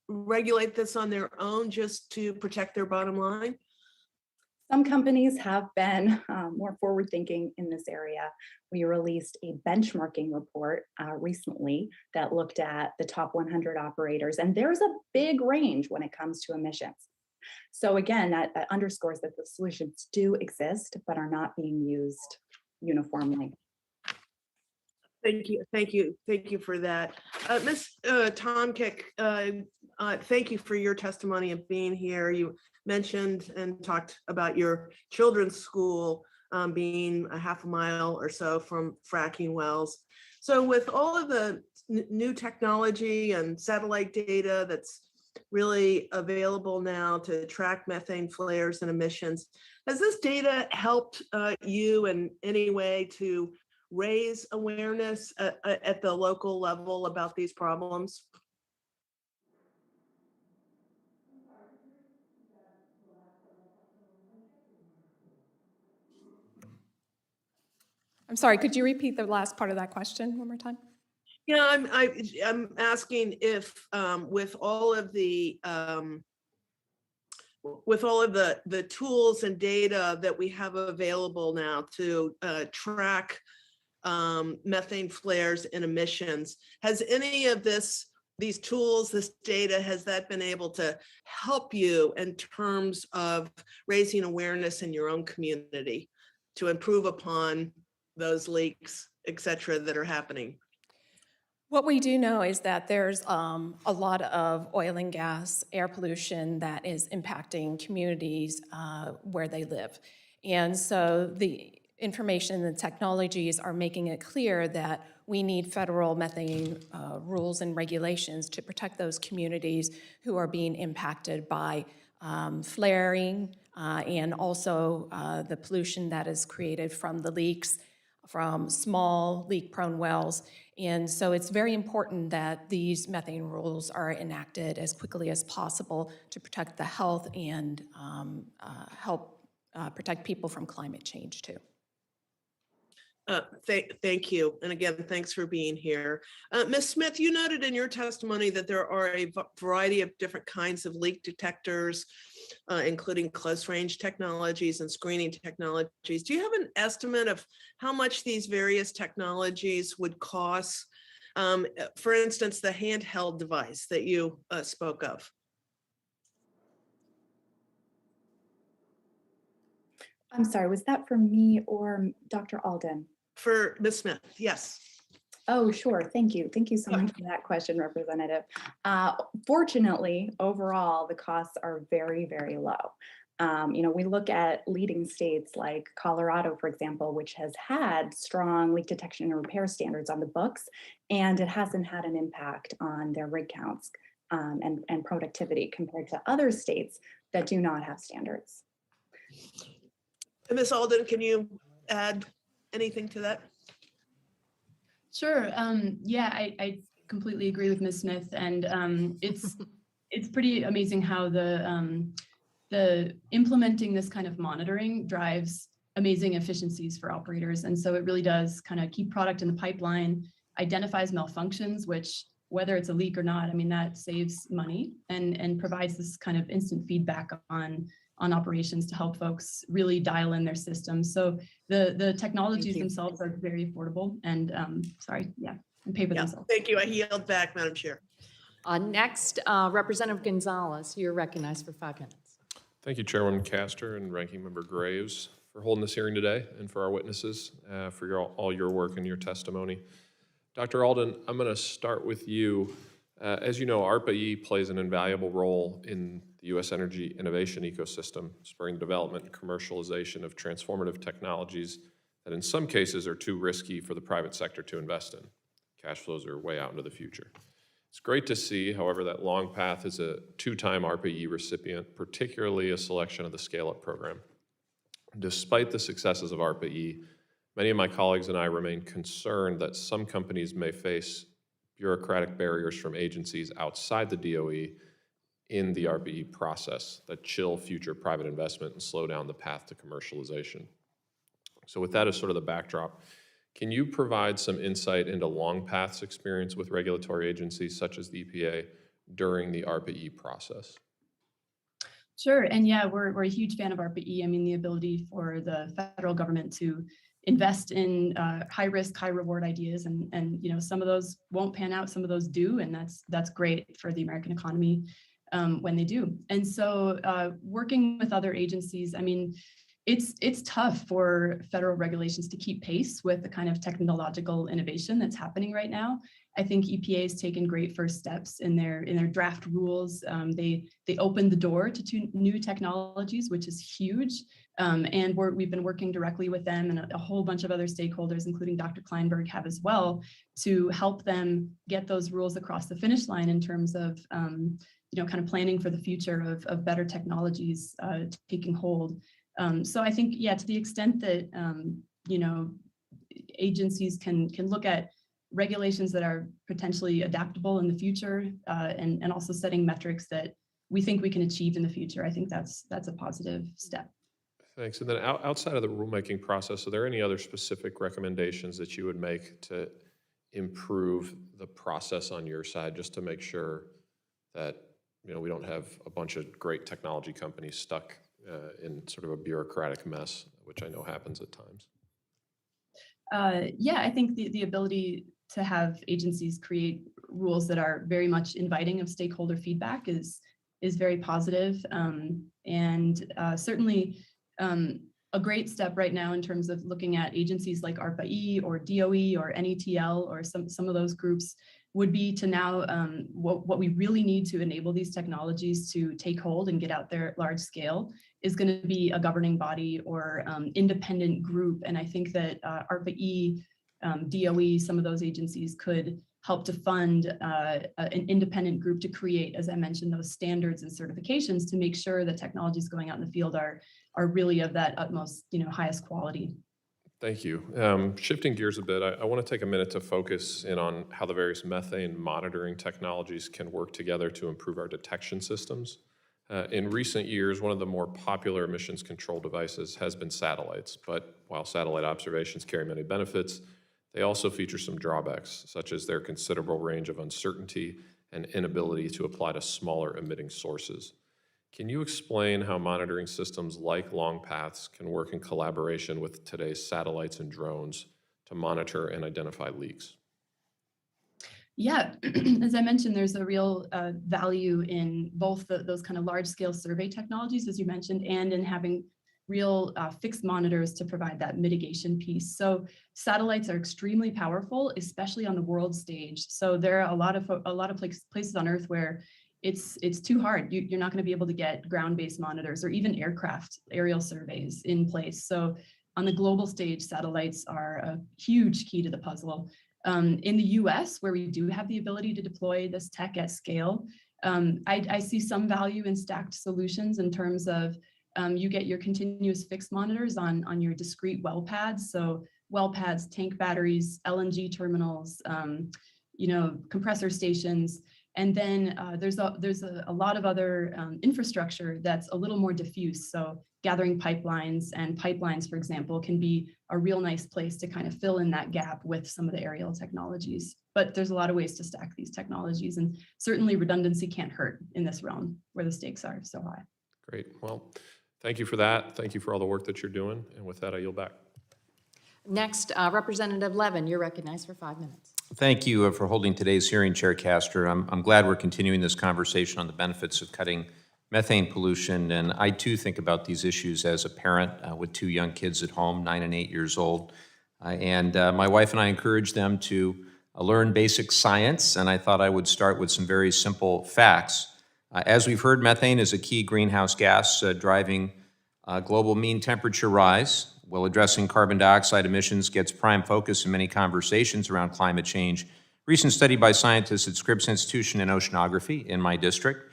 regulate this on their own just to protect their bottom line? Some companies have been more forward-thinking in this area. We released a benchmarking report recently that looked at the top 100 operators, and there's a big range when it comes to emissions. So again, that underscores that the solutions do exist, but are not being used uniformly. Thank you for that. Ms. Tomkick, thank you for your testimony and being here. You mentioned and talked about your children's school being a half a mile or so from fracking wells. So with all of the new technology and satellite data that's really available now to track methane flares and emissions, has this data helped you in any way to raise awareness at the local level about these problems? I'm sorry, could you repeat the last part of that question one more time? Yeah, I'm asking if with all of the tools and data that we have available now to track methane flares and emissions, has any of these tools, this data, has that been able to help you in terms of raising awareness in your own community to improve upon those leaks, et cetera, that are happening? What we do know is that there's a lot of oil and gas, air pollution that is impacting communities where they live. And so the information and technologies are making it clear that we need federal methane rules and regulations to protect those communities who are being impacted by flaring and also the pollution that is created from the leaks from small leak-prone wells. And so it's very important that these methane rules are enacted as quickly as possible to protect the health and help protect people from climate change too. Thank you. And again, thanks for being here. Ms. Smith, you noted in your testimony that there are a variety of different kinds of leak detectors, including close range technologies and screening technologies. Do you have an estimate of how much these various technologies would cost? For instance, the handheld device that you spoke of. I'm sorry, was that for me or Dr. Alden? For Ms. Smith, yes. Oh, sure. Thank you. Thank you so much for that question, Representative. Fortunately, overall, the costs are very, very low. We look at leading states like Colorado, for example, which has had strong leak detection and repair standards on the books, and it hasn't had an impact on their rig counts and productivity compared to other states that do not have standards. Ms. Alden, can you add anything to that? Sure. Yeah, I completely agree with Ms. Smith, and it's pretty amazing how the implementing this kind of monitoring drives amazing efficiencies for operators. And so it really does kind of keep product in the pipeline, identifies malfunctions, which whether it's a leak or not, I mean, that saves money and provides this kind of instant feedback on operations to help folks really dial in their systems. So the technologies themselves are very affordable and and pay for themselves. Thank you. I yield back, Madam Chair. Next, Representative Gonzalez, you're recognized for 5 minutes. Thank you, Chairwoman Castor and Ranking Member Graves, for holding this hearing today and for our witnesses for all your work and your testimony. Dr. Alden, I'm going to start with you. As you know, ARPA-E plays an invaluable role in the U.S. energy innovation ecosystem, spurring the development and commercialization of transformative technologies that in some cases are too risky for the private sector to invest in. Cash flows are way out into the future. It's great to see, however, that Longpath is a 2-time ARPA-E recipient, particularly a selection of the Scale-Up program. Despite the successes of ARPA-E, many of my colleagues and I remain concerned that some companies may face bureaucratic barriers from agencies outside the DOE in the Rpe process that chill future private investment and slow down the path to commercialization. So with that as sort of the backdrop, can you provide some insight into Longpath's experience with regulatory agencies such as the EPA during the Rpe process? Sure, and yeah, we're a huge fan of ARPA-E. I mean, the ability for the federal government to invest in high risk, high reward ideas, and some of those won't pan out, some of those do, and that's great for the American economy when they do. And so working with other agencies, I mean, it's tough for federal regulations to keep pace with the kind of technological innovation that's happening right now. I think EPA has taken great first steps in their draft rules. They opened the door to 2 new technologies, which is huge. And we've been working directly with them, and a whole bunch of other stakeholders, including Dr. Kleinberg, have as well, to help them get those rules across the finish line in terms of kind of planning for the future of better technologies taking hold. So I think, yeah, to the extent that agencies can look at regulations that are potentially adaptable in the future, and also setting metrics that we think we can achieve in the future, I think that's a positive step. Thanks. And then outside of the rulemaking process, are there any other specific recommendations that you would make to improve the process on your side, just to make sure that we don't have a bunch of great technology companies stuck in sort of a bureaucratic mess, which I know happens at times? Yeah, I think the ability to have agencies create rules that are very much inviting of stakeholder feedback is very positive, and certainly a great step right now in terms of looking at agencies like ARPA-E or DOE or NETL or some of those groups would be to now what we really need to enable these technologies to take hold and get out there at large scale is going to be a governing body or independent group. And I think that ARPA-E, DOE, some of those agencies could help to fund an independent group to create, as I mentioned, those standards and certifications to make sure that technologies going out in the field are really of that utmost, highest quality. Thank you. Shifting gears a bit, I want to take a minute to focus in on how the various methane monitoring technologies can work together to improve our detection systems. In recent years, one of the more popular emissions control devices has been satellites, but while satellite observations carry many benefits, they also feature some drawbacks, such as their considerable range of uncertainty and inability to apply to smaller emitting sources. Can you explain how monitoring systems like Longpath's can work in collaboration with today's satellites and drones to monitor and identify leaks? Yeah, as I mentioned, there's a real value in both those kind of large-scale survey technologies, as you mentioned, and in having real fixed monitors to provide that mitigation piece. So satellites are extremely powerful, especially on the world stage. So there are a lot of places on Earth where it's too hard. You're not going to be able to get ground-based monitors or even aircraft aerial surveys in place. So on the global stage, satellites are a huge key to the puzzle. In the US, where we do have the ability to deploy this tech at scale, I see some value in stacked solutions in terms of you get your continuous fixed monitors on your discrete well pads. So well pads, tank batteries, LNG terminals, compressor stations. And then there's a lot of other infrastructure that's a little more diffuse. So gathering pipelines and pipelines, for example, can be a real nice place to kind of fill in that gap with some of the aerial technologies. But there's a lot of ways to stack these technologies, and certainly redundancy can't hurt in this realm where the stakes are so high. Great. Well, thank you for that. Thank you for all the work that you're doing. And with that, I yield back. Next, Representative Levin, you're recognized for 5 minutes. Thank you for holding today's hearing, Chair Castor. I'm glad we're continuing this conversation on the benefits of cutting methane pollution, and I too think about these issues as a parent with 2 young kids at home, 9 and 8 years old. And my wife and I encourage them to learn basic science, and I thought I would start with some very simple facts. As we've heard, methane is a key greenhouse gas driving global mean temperature rise. While addressing carbon dioxide emissions gets prime focus in many conversations around climate change, recent study by scientists at Scripps Institution in Oceanography in my district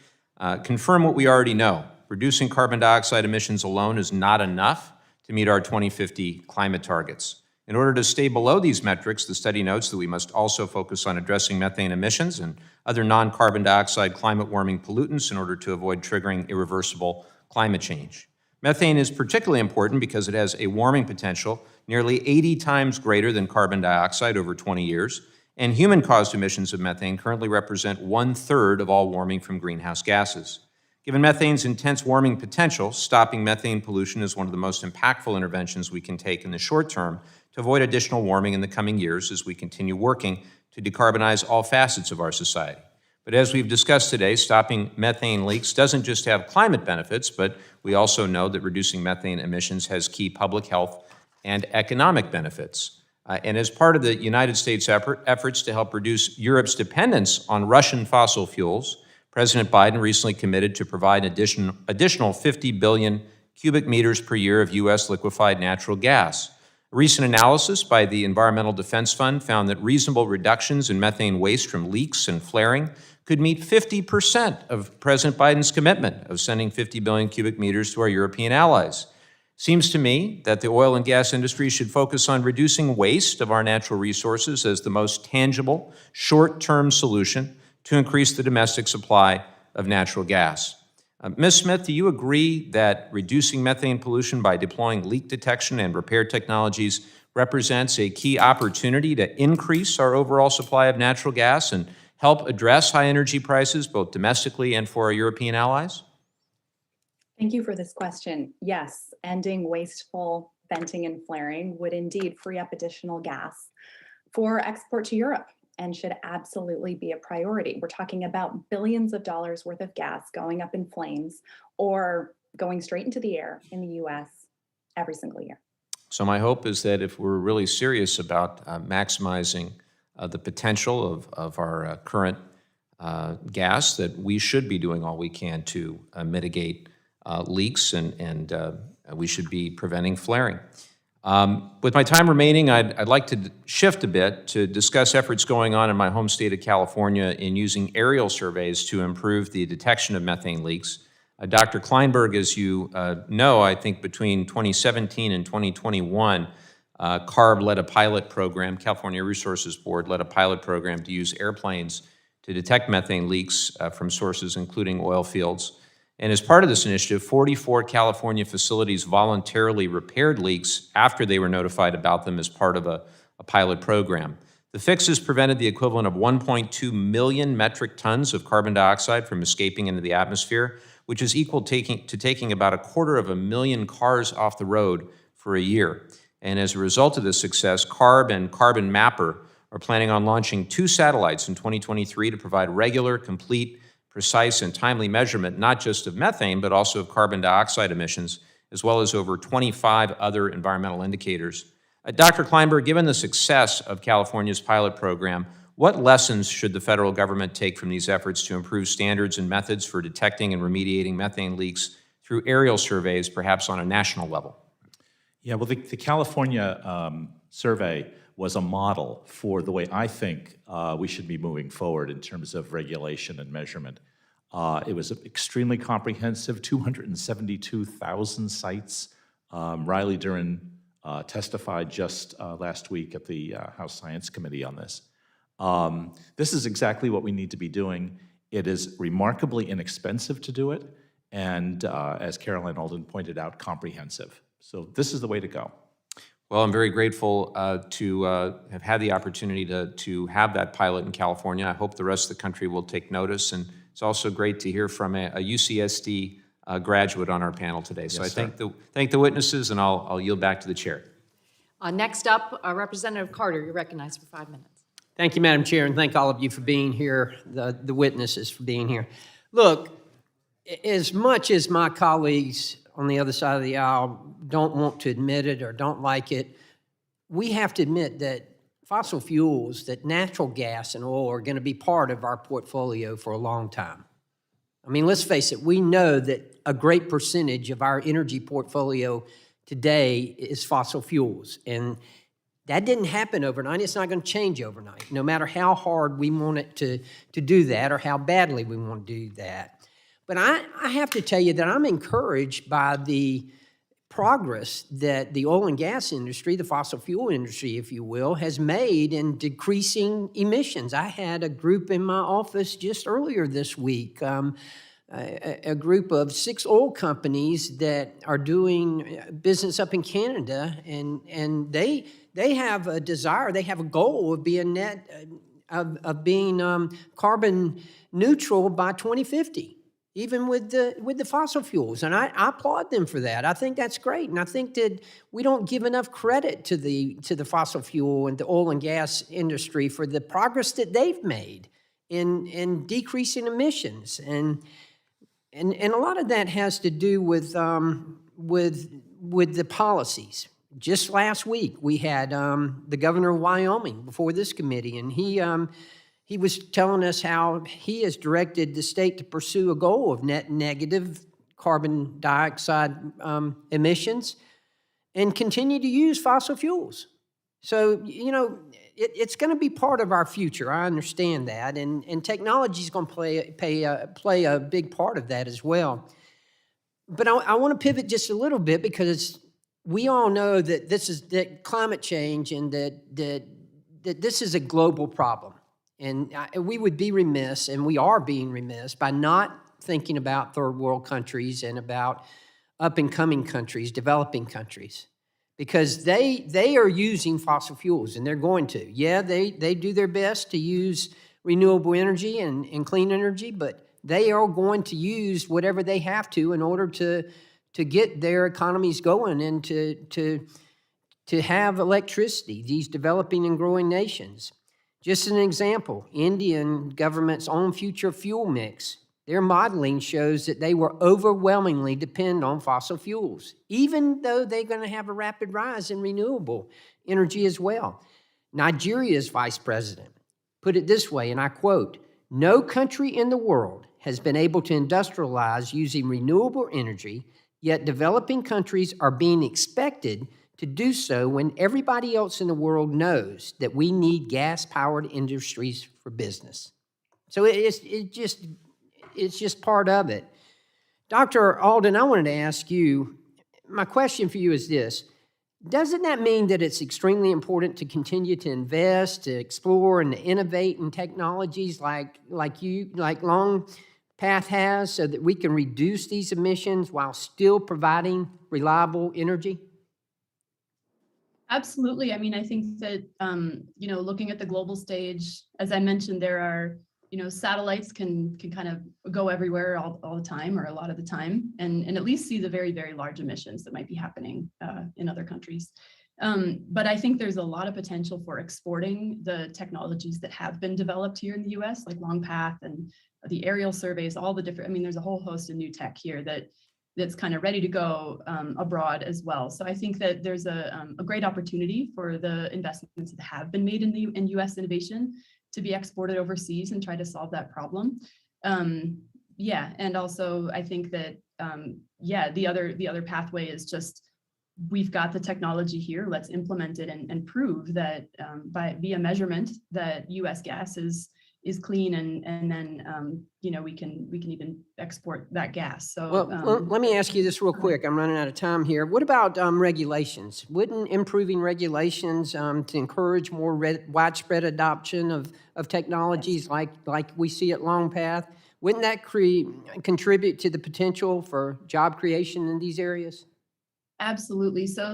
confirm what we already know. Reducing carbon dioxide emissions alone is not enough to meet our 2050 climate targets. In order to stay below these metrics, the study notes that we must also focus on addressing methane emissions and other non-carbon dioxide climate warming pollutants in order to avoid triggering irreversible climate change. Methane is particularly important because it has a warming potential nearly 80 times greater than carbon dioxide over 20 years, and human-caused emissions of methane currently represent 1/3 of all warming from greenhouse gases. Given methane's intense warming potential, stopping methane pollution is one of the most impactful interventions we can take in the short term to avoid additional warming in the coming years as we continue working to decarbonize all facets of our society. But as we've discussed today, stopping methane leaks doesn't just have climate benefits, but we also know that reducing methane emissions has key public health and economic benefits. And as part of the United States efforts to help reduce Europe's dependence on Russian fossil fuels, President Biden recently committed to provide additional 50 billion cubic meters per year of U.S. liquefied natural gas. A recent analysis by the Environmental Defense Fund found that reasonable reductions in methane waste from leaks and flaring could meet 50% of President Biden's commitment of sending 50 billion cubic meters to our European allies. Seems to me that the oil and gas industry should focus on reducing waste of our natural resources as the most tangible, short-term solution to increase the domestic supply of natural gas. Ms. Smith, do you agree that reducing methane pollution by deploying leak detection and repair technologies represents a key opportunity to increase our overall supply of natural gas and help address high energy prices, both domestically and for our European allies? Thank you for this question. Yes, ending wasteful venting and flaring would indeed free up additional gas for export to Europe and should absolutely be a priority. We're talking about billions of dollars worth of gas going up in flames or going straight into the air in the US every single year. So my hope is that if we're really serious about maximizing the potential of our current gas, that we should be doing all we can to mitigate leaks and we should be preventing flaring. With my time remaining, I'd like to shift a bit to discuss efforts going on in my home state of California in using aerial surveys to improve the detection of methane leaks. Dr. Kleinberg, as you know, I think between 2017 and 2021, CARB led a pilot program, California Resources Board led a pilot program to use airplanes to detect methane leaks from sources including oil fields. And as part of this initiative, 44 California facilities voluntarily repaired leaks after they were notified about them as part of a pilot program. The fixes prevented the equivalent of 1.2 million metric tons of carbon dioxide from escaping into the atmosphere, which is equal to taking about 250,000 cars off the road for a year. And as a result of this success, CARB and Carbon Mapper are planning on launching 2 satellites in 2023 to provide regular, complete, precise, and timely measurement, not just of methane, but also of carbon dioxide emissions, as well as over 25 other environmental indicators. Dr. Kleinberg, given the success of California's pilot program, what lessons should the federal government take from these efforts to improve standards and methods for detecting and remediating methane leaks through aerial surveys, perhaps on a national level? Yeah, well, the California survey was a model for the way I think we should be moving forward in terms of regulation and measurement. It was extremely comprehensive, 272,000 sites. Riley Duran testified just last week at the House Science Committee on this. This is exactly what we need to be doing. It is remarkably inexpensive to do it, and as Caroline Alden pointed out, comprehensive. So this is the way to go. Well, I'm very grateful to have had the opportunity to have that pilot in California. I hope the rest of the country will take notice, and it's also great to hear from a UCSD graduate on our panel today. So Yes, I thank the witnesses, and I'll yield back to the chair. Next up, Representative Carter, you're recognized for 5 minutes. Thank you, Madam Chair, and thank all of you for being here, the witnesses for being here. Look, as much as my colleagues on the other side of the aisle don't want to admit it or don't like it, we have to admit that fossil fuels, that natural gas and oil are going to be part of our portfolio for a long time. I mean, let's face it, we know that a great percentage of our energy portfolio today is fossil fuels, and that didn't happen overnight. It's not going to change overnight, no matter how hard we want it to do that or how badly we want to do that. But I have to tell you that I'm encouraged by the progress that the oil and gas industry, the fossil fuel industry, if you will, has made in decreasing emissions. I had a group in my office just earlier this week, a group of 6 oil companies that are doing business up in Canada, and they have a desire, they have a goal of being being carbon neutral by 2050. Even with the fossil fuels, and I applaud them for that. I think that's great, and I think that we don't give enough credit to the fossil fuel and the oil and gas industry for the progress that they've made in decreasing emissions. And a lot of that has to do with the policies. Just last week, we had the governor of Wyoming before this committee, and he was telling us how he has directed the state to pursue a goal of net negative carbon dioxide emissions and continue to use fossil fuels. So, you know, it's going to be part of our future. I understand that, and technology is going to play a big part of that as well. But I want to pivot just a little bit, because we all know that that climate change and that this is a global problem. And we would be remiss, and we are being remiss, by not thinking about third world countries and about up and coming countries, developing countries, because they are using fossil fuels, and they're going to. Yeah, they do their best to use renewable energy and clean energy, but they are going to use whatever they have to in order to get their economies going and to have electricity, these developing and growing nations. Just an example, Indian government's own future fuel mix, their modeling shows that they will overwhelmingly depend on fossil fuels, even though they're going to have a rapid rise in renewable energy as well. Nigeria's vice president put it this way, and I quote, "No country in the world has been able to industrialize using renewable energy, yet developing countries are being expected to do so when everybody else in the world knows that we need gas-powered industries for business." So it's just part of it. Dr. Alden, I wanted to ask you, my question for you is this: doesn't that mean that it's extremely important to continue to invest, to explore, and to innovate in technologies like Longpath has, so that we can reduce these emissions while still providing reliable energy? Absolutely. I mean, I think that, you know, looking at the global stage, as I mentioned, there are, you know, satellites can kind of go everywhere all the time, or a lot of the time, and at least see the very, very large emissions that might be happening in other countries. But I think there's a lot of potential for exporting the technologies that have been developed here in the US, like Longpath and the aerial surveys, all the different, I mean, there's a whole host of new tech here that's kind of ready to go abroad as well. So I think that there's a great opportunity for the investments that have been made in US innovation to be exported overseas and try to solve that problem. Yeah, and also I think that, yeah, the other pathway is just, we've got the technology here, let's implement it and prove that via measurement that US gas is clean, and then you know, we can even export that gas. So well, let me ask you this real quick. I'm running out of time here. What about regulations? Wouldn't improving regulations to encourage more widespread adoption of technologies like we see at Longpath, wouldn't that contribute to the potential for job creation in these areas? Absolutely. So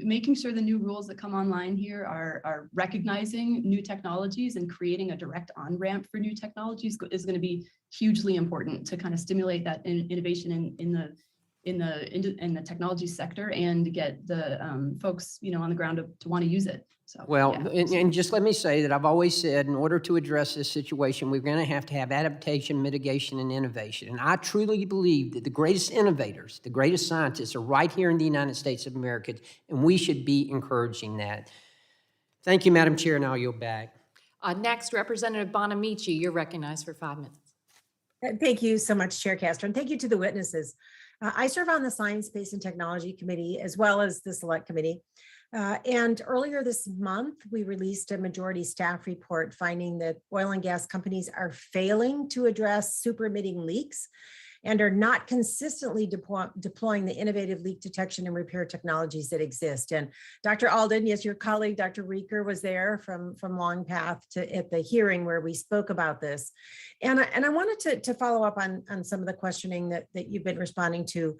making sure the new rules that come online here are recognizing new technologies and creating a direct on-ramp for new technologies is going to be hugely important to kind of stimulate that innovation in the technology sector, and get the folks, you know, on the ground to want to use it. So, well, yeah. and just let me say that I've always said, in order to address this situation, we're going to have adaptation, mitigation, and innovation. And I truly believe that the greatest innovators, the greatest scientists are right here in the United States of America, and we should be encouraging that. Thank you, Madam Chair. Now you'll back. Next, Representative Bonamici, you're recognized for 5 minutes. Thank you so much, Chair Castro, and thank you to the witnesses. I serve on the Science, Space, and Technology Committee, as well as the Select Committee. And earlier this month, we released a majority staff report finding that oil and gas companies are failing to address super-emitting leaks and are not consistently deploying the innovative leak detection and repair technologies that exist. And Dr. Alden, yes, your colleague, Dr. Rieker, was there from Longpath at the hearing where we spoke about this. And I wanted to follow up on some of the questioning that you've been responding to.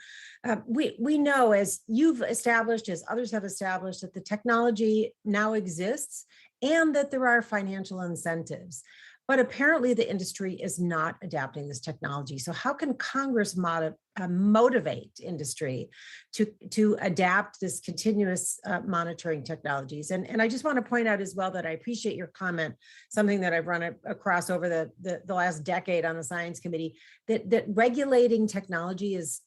We know, as you've established, as others have established, that the technology now exists and that there are financial incentives. But apparently the industry is not adapting this technology. So how can Congress motivate industry to adapt this continuous monitoring technologies. And I just want to point out as well that I appreciate your comment, something that I've run across over the last decade on the Science Committee, that regulating technology is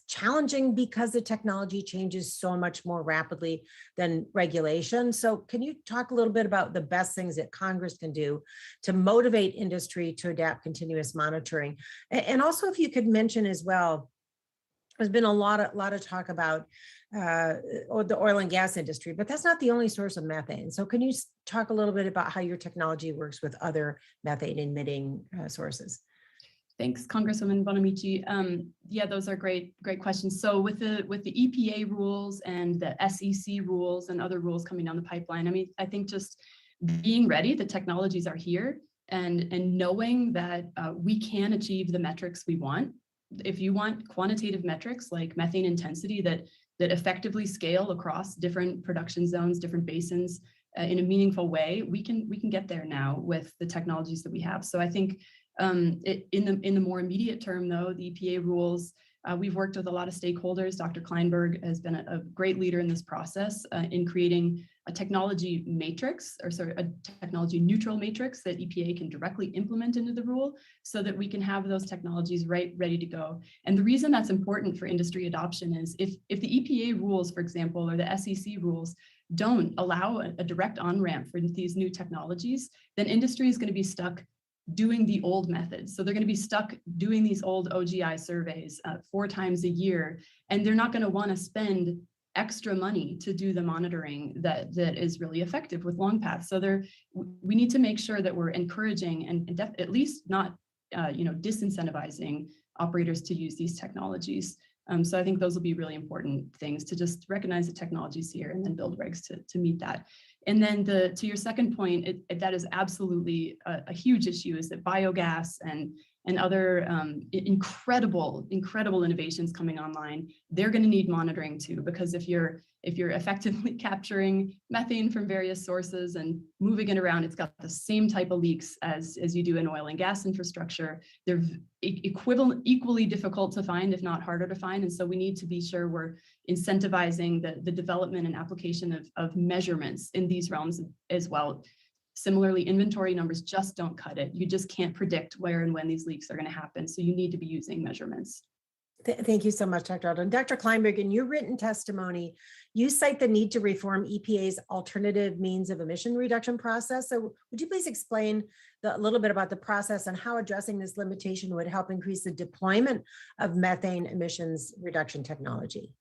challenging because the technology changes so much more rapidly than regulation. So can you talk a little bit about the best things that Congress can do to motivate industry to adapt continuous monitoring? And also if you could mention as well, there's been a lot of talk about the oil and gas industry, but that's not the only source of methane. So can you talk a little bit about how your technology works with other methane emitting sources? Thanks, Congresswoman Bonamici. Yeah, those are great questions. So with the EPA rules and the SEC rules and other rules coming down the pipeline, I mean, I think just being ready, the technologies are here, and knowing that we can achieve the metrics we want. If you want quantitative metrics like methane intensity that effectively scale across different production zones, different basins in a meaningful way, we can get there now with the technologies that we have. So I think in the more immediate term, though, the EPA rules, we've worked with a lot of stakeholders. Dr. Kleinberg has been a great leader in this process in creating a technology matrix, or sort of a technology neutral matrix that EPA can directly implement into the rule so that we can have those technologies ready to go. And the reason that's important for industry adoption is if the EPA rules, for example, or the SEC rules don't allow a direct on-ramp for these new technologies, then industry is going to be stuck doing the old methods. So they're going to be stuck doing these old OGI surveys 4 times a year, and they're not going to want to spend extra money to do the monitoring that is really effective with Longpath. So we need to make sure that we're encouraging and at least not disincentivizing operators to use these technologies. So I think those will be really important things, to just recognize the technologies here and then build regs to meet that. And then to your second point, that is absolutely a huge issue, is that biogas and other incredible innovations coming online, they're going to need monitoring too, because if you're effectively capturing methane from various sources and moving it around, it's got the same type of leaks as you do in oil and gas infrastructure. They're equally difficult to find, if not harder to find. And so we need to be sure we're incentivizing the development and application of measurements in these realms as well. Similarly, inventory numbers just don't cut it. You just can't predict where and when these leaks are going to happen. So you need to be using measurements. Thank you so much, Dr. Alden. Dr. Kleinberg, in your written testimony, you cite the need to reform EPA's alternative means of emission reduction process. So would you please explain a little bit about the process and how addressing this limitation would help increase the deployment of methane emissions reduction technology?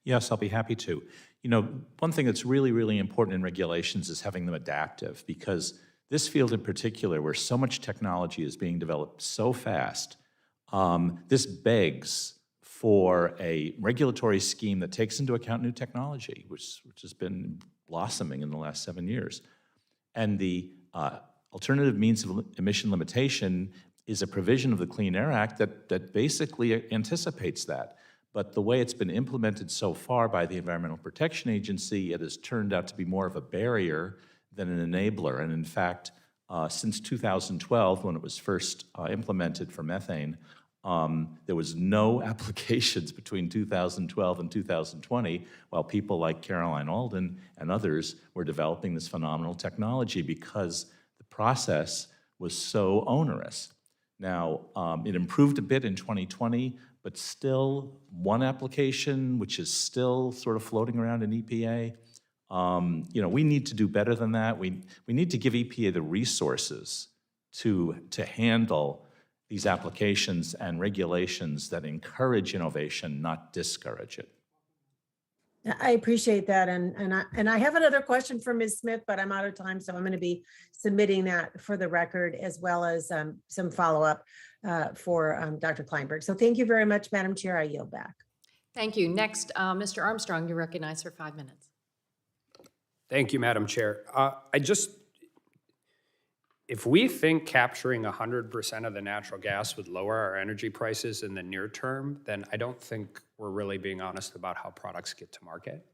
Yes, I'll be happy to. You know, one thing that's really, really important in regulations is having them adaptive, because this field in particular, where so much technology is being developed so fast, this begs for a regulatory scheme that takes into account new technology, which has been blossoming in the last 7 years. And the alternative means of emission limitation is a provision of the Clean Air Act that basically anticipates that. But the way it's been implemented so far by the Environmental Protection Agency, it has turned out to be more of a barrier than an enabler. And in fact, since 2012, when it was first implemented for methane, there was no applications between 2012 and 2020, while people like Caroline Alden and others were developing this phenomenal technology because the process was so onerous. Now, it improved a bit in 2020, but still one application, which is still sort of floating around in EPA. We need to do better than that. We need to give EPA the resources to handle these applications and regulations that encourage innovation, not discourage it. I appreciate that. And I have another question for Ms. Smith, but I'm out of time. So I'm going to be submitting that for the record, as well as some follow-up for Dr. Kleinberg. So thank you very much, Madam Chair. I yield back. Thank you. Next, Mr. Armstrong, you're recognized for 5 minutes. Thank you, Madam Chair. If we think capturing 100% of the natural gas would lower our energy prices in the near term, then I don't think we're really being honest about how products get to market.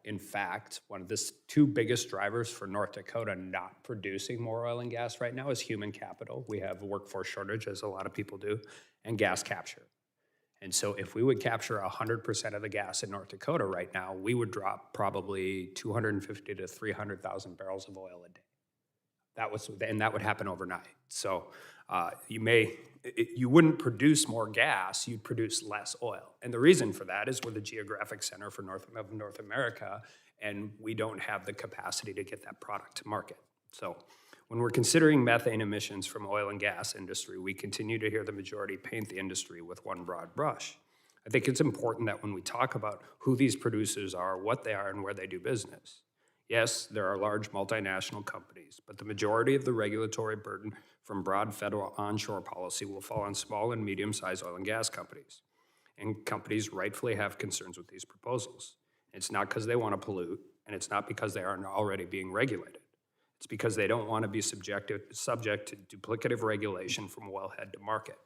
In fact, one of the 2 biggest drivers for North Dakota not producing more oil and gas right now is human capital. We have a workforce shortage, as a lot of people do, and gas capture. And so if we would capture 100% of the gas in North Dakota right now, we would drop probably 250 to 300,000 barrels of oil a day. And that would happen overnight. So you wouldn't produce more gas, you'd produce less oil. And the reason for that is we're the geographic center for North America, and we don't have the capacity to get that product to market. So when we're considering methane emissions from oil and gas industry, we continue to hear the majority paint the industry with one broad brush. I think it's important that when we talk about who these producers are, what they are, and where they do business. Yes, there are large multinational companies, but the majority of the regulatory burden from broad federal onshore policy will fall on small and medium-sized oil and gas companies. And companies rightfully have concerns with these proposals. It's not because they want to pollute, and it's not because they aren't already being regulated. It's because they don't want to be subject to duplicative regulation from wellhead to market.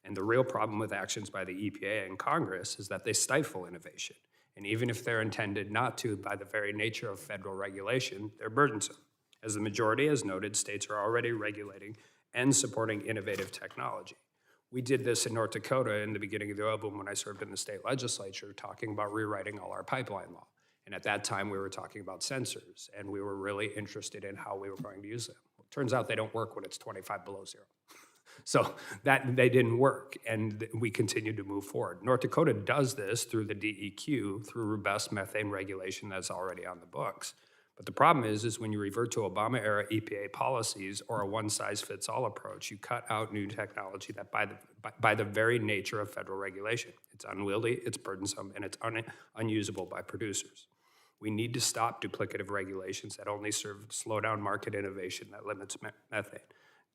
And the real problem with actions by the EPA and Congress is that they stifle innovation. And even if they're intended not to, by the very nature of federal regulation, they're burdensome. As the majority has noted, states are already regulating and supporting innovative technology. We did this in North Dakota in the beginning of the oil boom when I served in the state legislature, talking about rewriting all our pipeline law. And at that time, we were talking about sensors, and we were really interested in how we were going to use them. It turns out they don't work when it's 25 below zero. So they didn't work, and we continued to move forward. North Dakota does this through the DEQ, through robust methane regulation that's already on the books. But the problem is when you revert to Obama-era EPA policies or a one-size-fits-all approach, you cut out new technology that by the very nature of federal regulation. It's unwieldy, it's burdensome, and it's unusable by producers. We need to stop duplicative regulations that only serve to slow down market innovation that limits methane.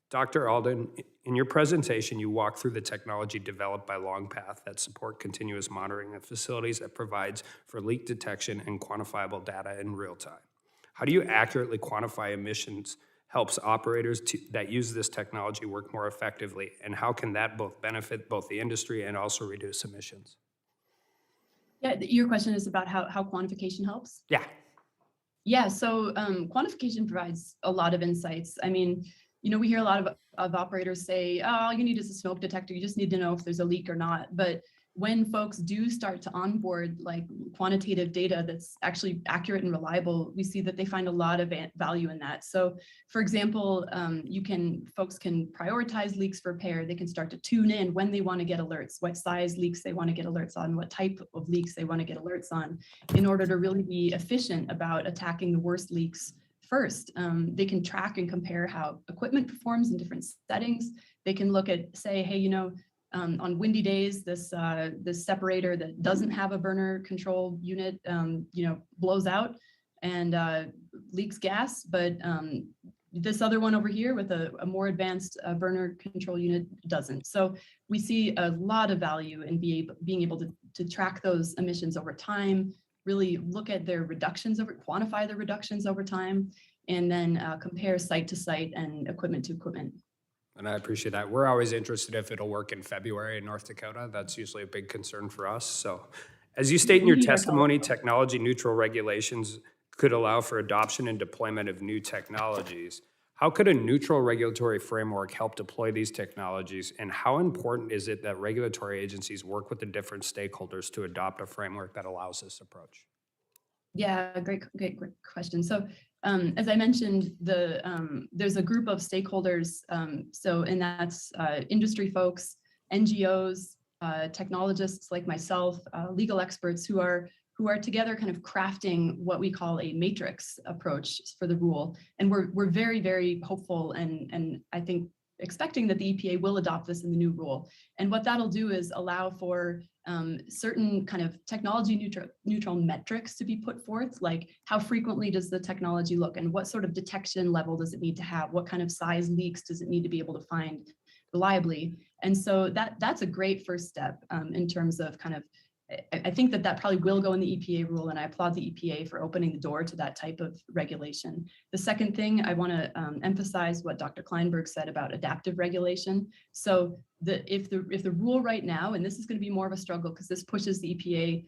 Dr. Alden, in your presentation, you walked through the technology developed by Longpath that support continuous monitoring of facilities that provides for leak detection and quantifiable data in real time. How do you accurately quantify emissions helps operators that use this technology work more effectively, and how can that both benefit both the industry and also reduce emissions? Yeah, your question is about how quantification helps? Yeah. Yeah, so quantification provides a lot of insights. I mean, we hear a lot of operators say, oh, all you need is a smoke detector. You just need to know if there's a leak or not. But when folks do start to onboard like quantitative data that's actually accurate and reliable, we see that they find a lot of value in that. So for example, folks can prioritize leaks for repair. They can start to tune in when they want to get alerts, what size leaks they want to get alerts on, what type of leaks they want to get alerts on, in order to really be efficient about attacking the worst leaks first. They can track and compare how equipment performs in different settings. They can look at, say, hey, on windy days, this separator that doesn't have a burner control unit, blows out and leaks gas, but this other one over here with a more advanced burner control unit doesn't. So we see a lot of value in being able to track those emissions over time, really look at their reductions quantify the reductions over time, and then compare site to site and equipment to equipment. And I appreciate that. We're always interested if it'll work in February in North Dakota. That's usually a big concern for us. So as you state in your testimony, technology neutral regulations could allow for adoption and deployment of new technologies. How could a neutral regulatory framework help deploy these technologies? And how important is it that regulatory agencies work with the different stakeholders to adopt a framework that allows this approach? Yeah, great question. So as I mentioned, there's a group of stakeholders, and that's industry folks, NGOs, technologists like myself, legal experts who are together kind of crafting what we call a matrix approach for the rule. And we're very, very hopeful and I think expecting that the EPA will adopt this in the new rule. And what that'll do is allow for certain kind of technology neutral metrics to be put forth, like how frequently does the technology look and what sort of detection level does it need to have? What kind of size leaks does it need to be able to find reliably? And so that's a great first step in terms of kind of, I think that probably will go in the EPA rule, and I applaud the EPA for opening the door to that type of regulation. The second thing, I want to emphasize what Dr. Kleinberg said about adaptive regulation. So if the rule right now, and this is going to be more of a struggle because this pushes the EPA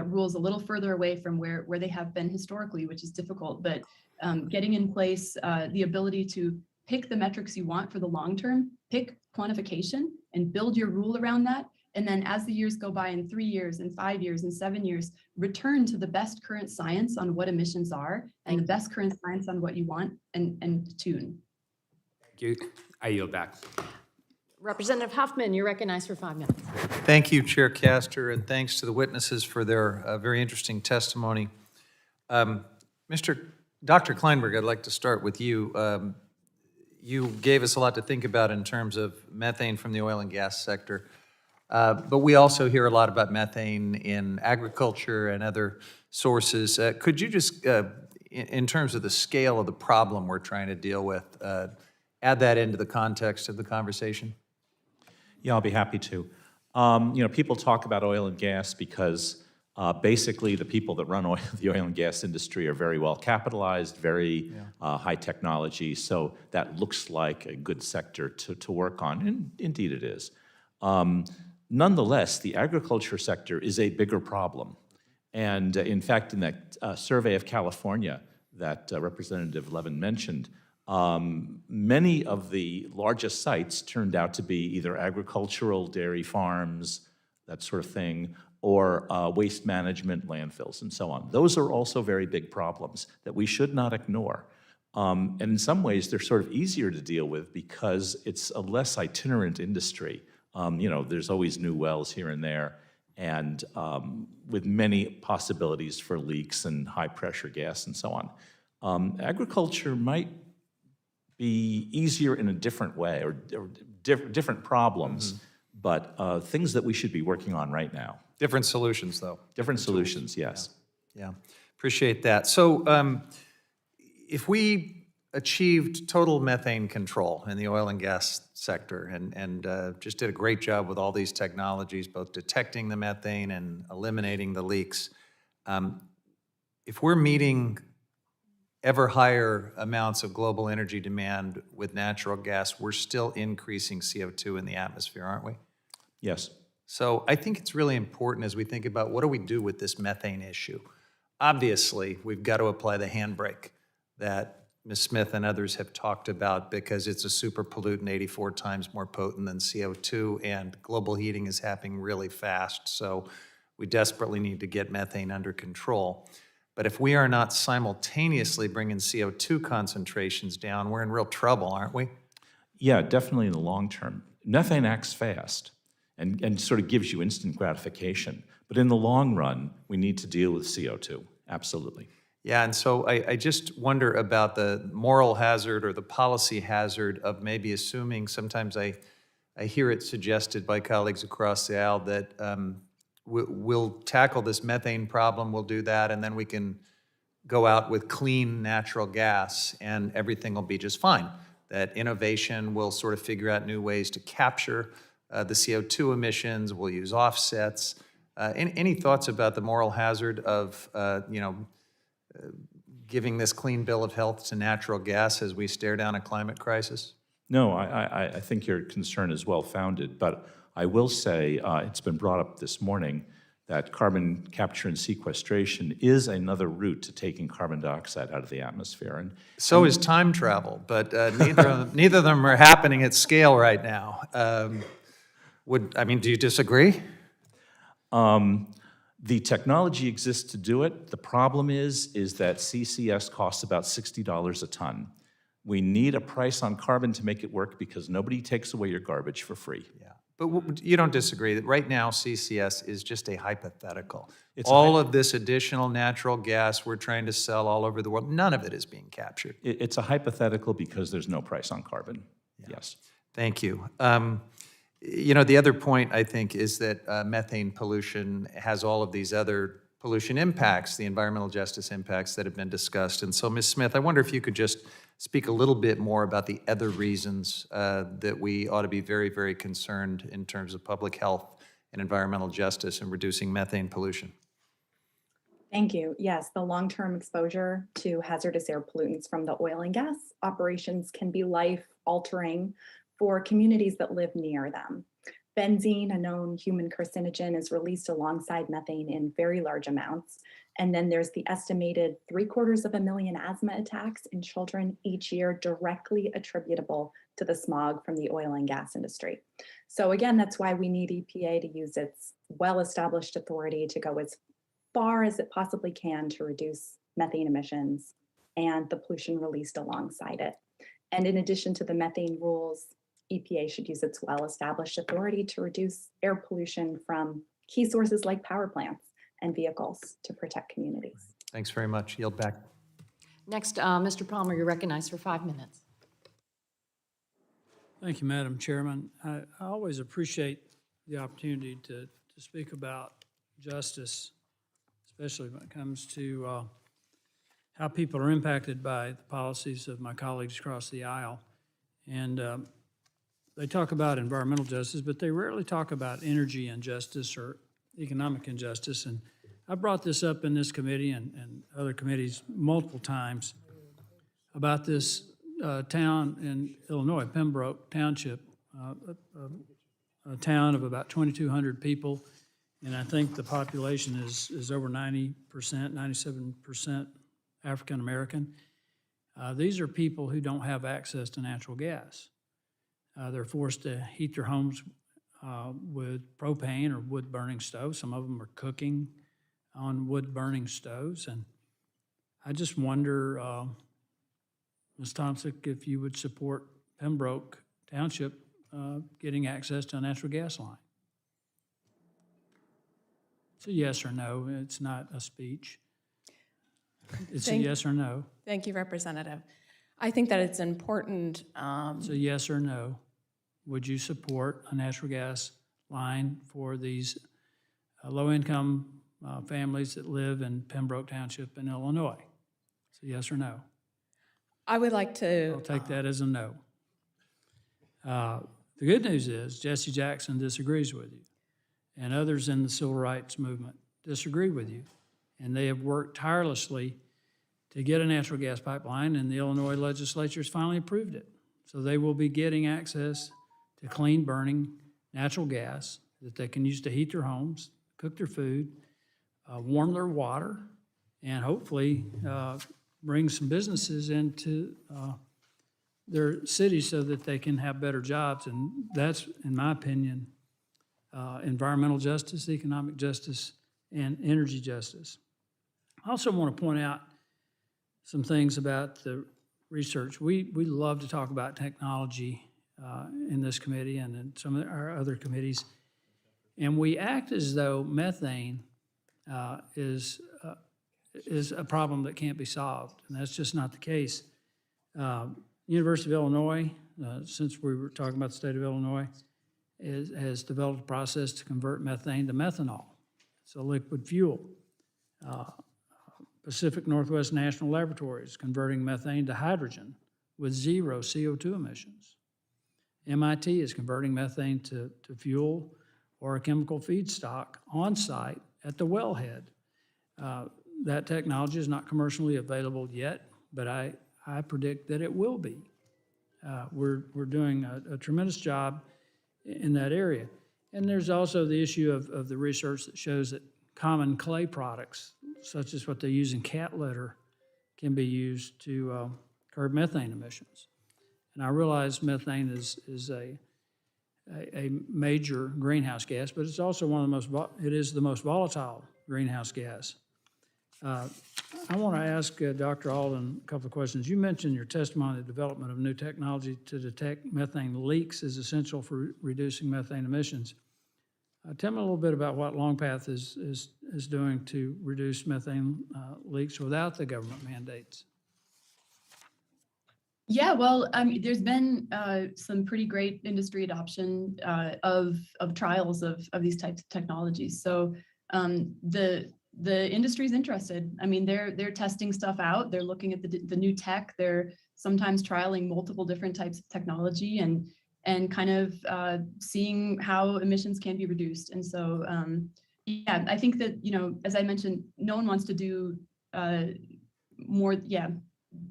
rules a little further away from where they have been historically, which is difficult, but getting in place the ability to pick the metrics you want for the long term, pick quantification and build your rule around that, And then as the years go by, in 3 years and 5 years and 7 years, return to the best current science on what emissions are and the best current science on what you want and tune. Thank you. I yield back. Representative Huffman, you're recognized for 5 minutes. Thank you, Chair Castor, and thanks to the witnesses for their very interesting testimony. Dr. Kleinberg, I'd like to start with you. You gave us a lot to think about in terms of methane from the oil and gas sector, but we also hear a lot about methane in agriculture and other sources. Could you just, in terms of the scale of the problem we're trying to deal with, add that into the context of the conversation? Yeah, I'll be happy to. People talk about oil and gas because basically the people that run the oil and gas industry are very well capitalized, very high technology, so that looks like a good sector to work on, and indeed it is. Nonetheless, the agriculture sector is a bigger problem. And in fact, in that survey of California that Representative Levin mentioned, many of the largest sites turned out to be either agricultural, dairy farms, that sort of thing, or waste management, landfills, and so on. Those are also very big problems that we should not ignore. And in some ways, they're sort of easier to deal with because it's a less itinerant industry. There's always new wells here and there, and with many possibilities for leaks and high-pressure gas and so on. Agriculture might be easier in a different way, or different problems, but things that we should be working on right now. Different solutions, though. Different solutions, yes. Yeah, appreciate that. So if we achieved total methane control in the oil and gas sector and just did a great job with all these technologies, both detecting the methane and eliminating the leaks, if we're meeting ever higher amounts of global energy demand with natural gas, we're still increasing CO2 in the atmosphere, aren't we? Yes. So I think it's really important as we think about what do we do with this methane issue. Obviously, we've got to apply the handbrake that Ms. Smith and others have talked about because it's a super pollutant 84 times more potent than CO2, and global heating is happening really fast. So we desperately need to get methane under control. But if we are not simultaneously bringing CO2 concentrations down, we're in real trouble, aren't we? Yeah, definitely in the long term. Methane acts fast and sort of gives you instant gratification. But in the long run, we need to deal with CO2, absolutely. Yeah, and so I just wonder about the moral hazard or the policy hazard of maybe assuming, sometimes I hear it suggested by colleagues across the aisle that we'll tackle this methane problem, we'll do that, and then we can go out with clean natural gas and everything will be just fine. That innovation will sort of figure out new ways to capture the CO2 emissions, we'll use offsets. Any thoughts about the moral hazard of, giving this clean bill of health to natural gas as we stare down a climate crisis? No, I think your concern is well-founded, but I will say it's been brought up this morning that carbon capture and sequestration is another route to taking carbon dioxide out of the atmosphere. And so is time travel, but neither of them are happening at scale right now. Do you disagree? The technology exists to do it. The problem is that CCS costs about $60 a ton. We need a price on carbon to make it work because nobody takes away your garbage for free. Yeah, but you don't disagree that right now CCS is just a hypothetical. All of this additional natural gas we're trying to sell all over the world, none of it is being captured. It's a hypothetical because there's no price on carbon. Yeah. Yes. Thank you. The other point, I think, is that methane pollution has all of these other pollution impacts, the environmental justice impacts that have been discussed. And so, Ms. Smith, I wonder if you could just speak a little bit more about the other reasons that we ought to be very, very concerned in terms of public health and environmental justice and reducing methane pollution. Thank you. Yes, the long-term exposure to hazardous air pollutants from the oil and gas operations can be life-altering for communities that live near them. Benzene, a known human carcinogen, is released alongside methane in very large amounts. And then there's the estimated 750,000 asthma attacks in children each year directly attributable to the smog from the oil and gas industry. So again, that's why we need EPA to use its well-established authority to go as far as it possibly can to reduce methane emissions and the pollution released alongside it. And in addition to the methane rules, EPA should use its well-established authority to reduce air pollution from key sources like power plants and vehicles to protect communities. Thanks very much. Yield back. Next, Mr. Palmer, you're recognized for 5 minutes. Thank you, Madam Chairman. I always appreciate the opportunity to speak about justice, especially when it comes to how people are impacted by the policies of my colleagues across the aisle. And they talk about environmental justice, but they rarely talk about energy injustice or economic injustice. And I brought this up in this committee and other committees multiple times about this town in Illinois, Pembroke Township, a town of about 2,200 people. And I think the population is over 90%, 97% African American. These are people who don't have access to natural gas. They're forced to heat their homes with propane or wood burning stoves. Some of them are cooking on wood burning stoves. And I just wonder, Ms. Thompson, if you would support Pembroke Township getting access to a natural gas line. It's a yes or no. It's not a speech. It's a yes or no. Thank you, Representative. I think that it's important. It's a yes or no. Would you support a natural gas line for these low-income families that live in Pembroke Township in Illinois? It's a yes or no. I would like to. I'll take that as a no. The good news is Jesse Jackson disagrees with you, and others in the civil rights movement disagree with you. And they have worked tirelessly to get a natural gas pipeline, and the Illinois legislature has finally approved it. So they will be getting access to clean burning natural gas that they can use to heat their homes, cook their food, warm their water, and hopefully bring some businesses into their cities so that they can have better jobs. And that's, in my opinion, environmental justice, economic justice, and energy justice. I also want to point out some things about the research. We love to talk about technology in this committee and in some of our other committees, and we act as though methane is a problem that can't be solved, and that's just not the case. University of Illinois, since we were talking about the state of Illinois, has developed a process to convert methane to methanol. It's a liquid fuel. Pacific Northwest National Laboratory is converting methane to hydrogen with 0 CO2 emissions. MIT is converting methane to fuel or a chemical feedstock on site at the wellhead. That technology is not commercially available yet, but I predict that it will be. We're doing a tremendous job in that area. And there's also the issue of the research that shows that common clay products, such as what they use in cat litter, can be used to curb methane emissions. And I realize methane is a major greenhouse gas, but it's also it is the most volatile greenhouse gas. I want to ask Dr. Alden a couple of questions. You mentioned in your testimony the development of new technology to detect methane leaks is essential for reducing methane emissions. Tell me a little bit about what Longpath is doing to reduce methane leaks without the government mandates. Yeah, well, there's been some pretty great industry adoption of trials of these types of technologies. So the industry's interested. I mean, they're testing stuff out. They're looking at the new tech. They're sometimes trialing multiple different types of technology and kind of seeing how emissions can be reduced. And so, yeah, I think that, as I mentioned, no one wants to do more,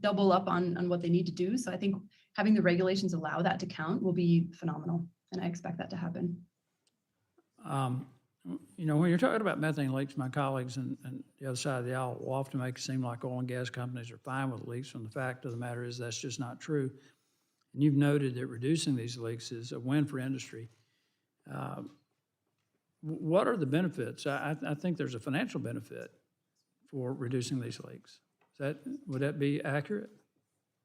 double up on what they need to do. So I think having the regulations allow that to count will be phenomenal. And I expect that to happen. You know, when you're talking about methane leaks, my colleagues and the other side of the aisle will often make it seem like oil and gas companies are fine with leaks, when the fact of the matter is that's just not true. And you've noted that reducing these leaks is a win for industry. What are the benefits? I think there's a financial benefit for reducing these leaks. Would that be accurate?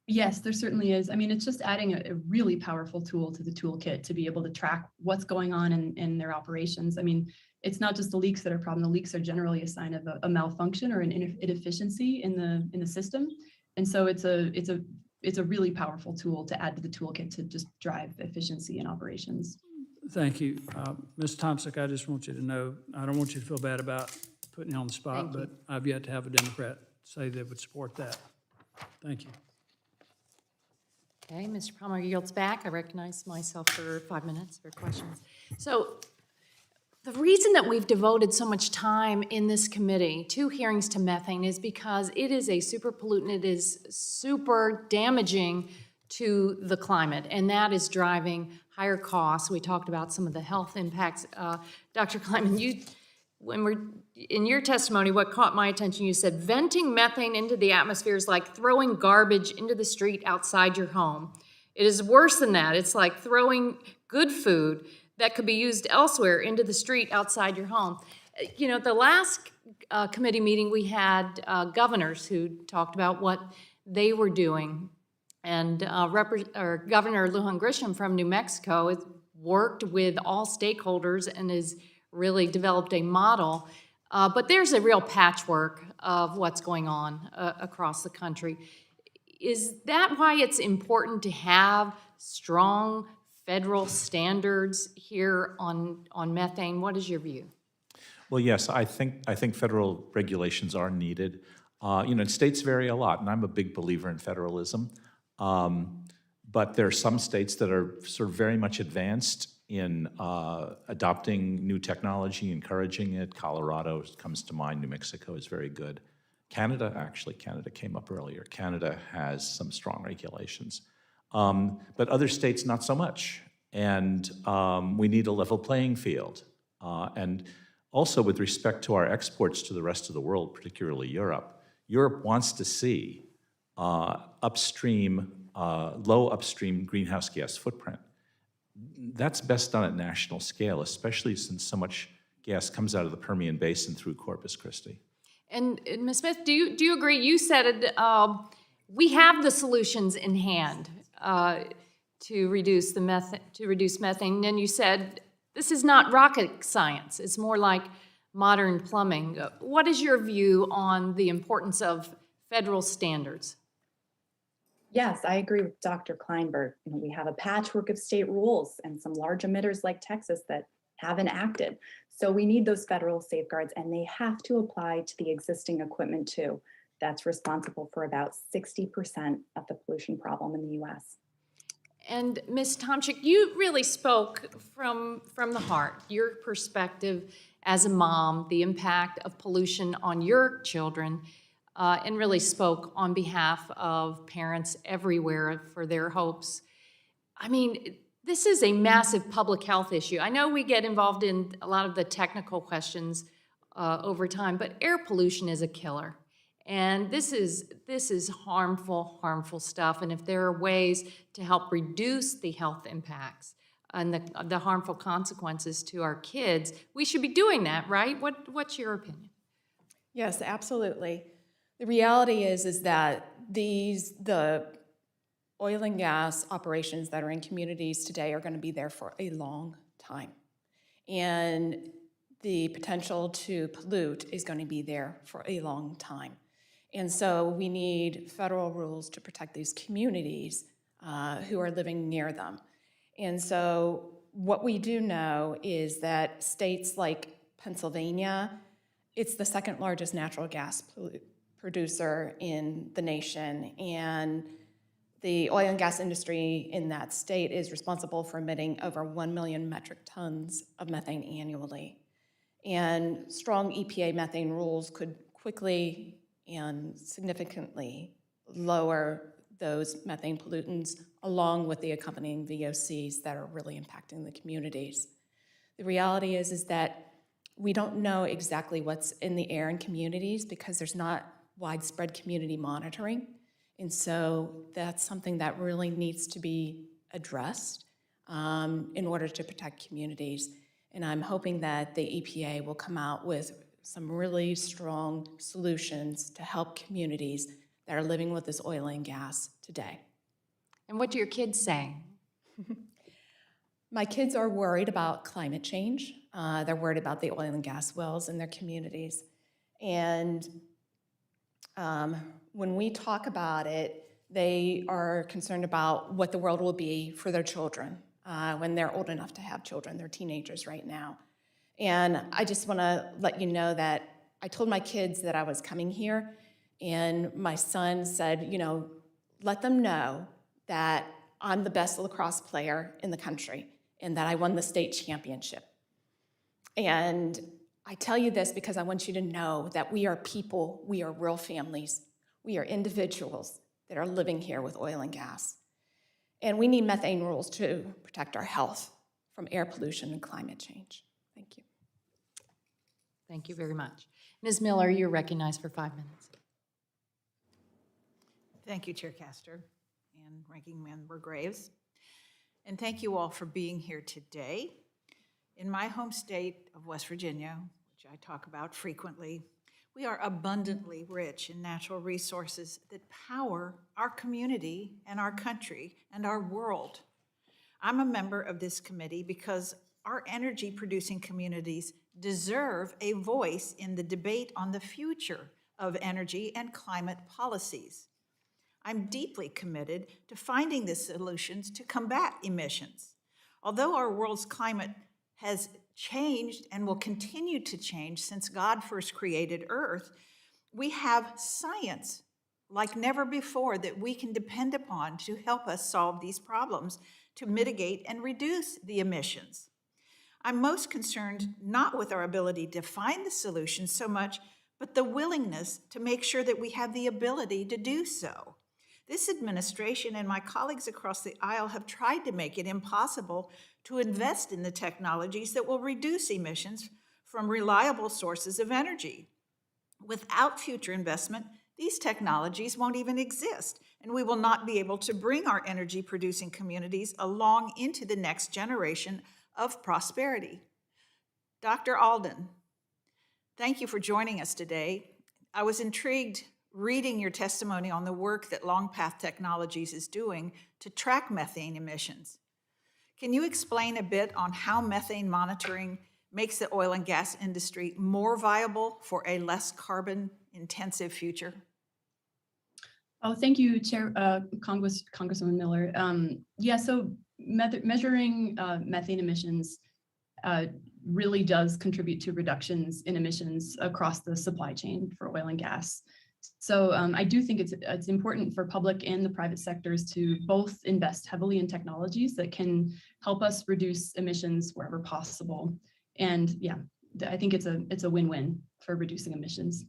Yes, there certainly is. I mean, it's just adding a really powerful tool to the toolkit to be able to track what's going on in their operations. I mean, it's not just the leaks that are a problem. The leaks are generally a sign of a malfunction or an inefficiency in the system. And so it's a really powerful tool to add to the toolkit to just drive efficiency in operations. Thank you. Ms. Thompson, I just want you to know, I don't want you to feel bad about putting you on the spot, but I've yet to have a Democrat say they would support that. Thank you. Okay, Mr. Palmer yields back. I recognize myself for 5 minutes for questions. So the reason that we've devoted so much time in this committee to hearings to methane is because it is a super pollutant. It is super damaging to the climate, and that is driving higher costs. We talked about some of the health impacts. Dr. Kleinberg, in your testimony, what caught my attention, you said venting methane into the atmosphere is like throwing garbage into the street outside your home. It is worse than that. It's like throwing good food that could be used elsewhere into the street outside your home. You know, the last committee meeting, we had governors who talked about what they were doing. And Governor Lujan Grisham from New Mexico has worked with all stakeholders and has really developed a model. But there's a real patchwork of what's going on across the country. Is that why it's important to have strong federal standards here on methane? What is your view? Well, yes, I think federal regulations are needed. You know, states vary a lot, and I'm a big believer in federalism. But there are some states that are sort of very much advanced in adopting new technology, encouraging it. Colorado comes to mind. New Mexico is very good. Canada came up earlier. Canada has some strong regulations. But other states, not so much. And we need a level playing field. And also with respect to our exports to the rest of the world, particularly Europe, Europe wants to see low upstream greenhouse gas footprint. That's best done at national scale, especially since so much gas comes out of the Permian Basin through Corpus Christi. And Ms. Smith, do you agree? You said it, we have the solutions in hand to reduce methane. And then you said this is not rocket science. It's more like modern plumbing. What is your view on the importance of federal standards? Yes, I agree with Dr. Kleinberg. You know, we have a patchwork of state rules and some large emitters like Texas that haven't acted. So we need those federal safeguards, and they have to apply to the existing equipment too. That's responsible for about 60% of the pollution problem in the US. And Ms. Tomczyk, you really spoke from the heart, your perspective as a mom, the impact of pollution on your children, and really spoke on behalf of parents everywhere for their hopes. I mean, this is a massive public health issue. I know we get involved in a lot of the technical questions over time, but air pollution is a killer. And this is harmful stuff. And if there are ways to help reduce the health impacts and the harmful consequences to our kids, we should be doing that, right? What's your opinion? Yes, absolutely. The reality is that the oil and gas operations that are in communities today are going to be there for a long time. And the potential to pollute is going to be there for a long time. And so we need federal rules to protect these communities who are living near them. And so what we do know is that states like Pennsylvania, it's the second largest natural gas producer in the nation. And the oil and gas industry in that state is responsible for emitting over 1 million metric tons of methane annually. And strong EPA methane rules could quickly and significantly lower those methane pollutants along with the accompanying VOCs that are really impacting the communities. The reality is that We don't know exactly what's in the air in communities because there's not widespread community monitoring. And so that's something that really needs to be addressed in order to protect communities. And I'm hoping that the EPA will come out with some really strong solutions to help communities that are living with this oil and gas today. And what do your kids say? My kids are worried about climate change. They're worried about the oil and gas wells in their communities. And when we talk about it, they are concerned about what the world will be for their children when they're old enough to have children. They're teenagers right now. And I just want to let you know that I told my kids that I was coming here, and my son said, you know, let them know that I'm the best lacrosse player in the country and that I won the state championship. And I tell you this because I want you to know that we are people, we are real families, we are individuals that are living here with oil and gas. And we need methane rules to protect our health from air pollution and climate change. Thank you. Thank you very much. Ms. Miller, you're recognized for 5 minutes. Thank you, Chair Castor and Ranking Member Graves. And thank you all for being here today. In my home state of West Virginia, which I talk about frequently, we are abundantly rich in natural resources that power our community and our country and our world. I'm a member of this committee because our energy-producing communities deserve a voice in the debate on the future of energy and climate policies. I'm deeply committed to finding the solutions to combat emissions. Although our world's climate has changed and will continue to change since God first created Earth, we have science like never before that we can depend upon to help us solve these problems, to mitigate and reduce the emissions. I'm most concerned not with our ability to find the solution so much, but the willingness to make sure that we have the ability to do so. This administration and my colleagues across the aisle have tried to make it impossible to invest in the technologies that will reduce emissions from reliable sources of energy. Without future investment, these technologies won't even exist, and we will not be able to bring our energy-producing communities along into the next generation of prosperity. Dr. Alden, thank you for joining us today. I was intrigued reading your testimony on the work that Longpath Technologies is doing to track methane emissions. Can you explain a bit on how methane monitoring makes the oil and gas industry more viable for a less carbon-intensive future? Oh, thank you, Chair Congresswoman Miller. Yeah, so measuring methane emissions really does contribute to reductions in emissions across the supply chain for oil and gas. So I do think it's important for public and the private sectors to both invest heavily in technologies that can help us reduce emissions wherever possible. And yeah, I think it's a win-win for reducing emissions.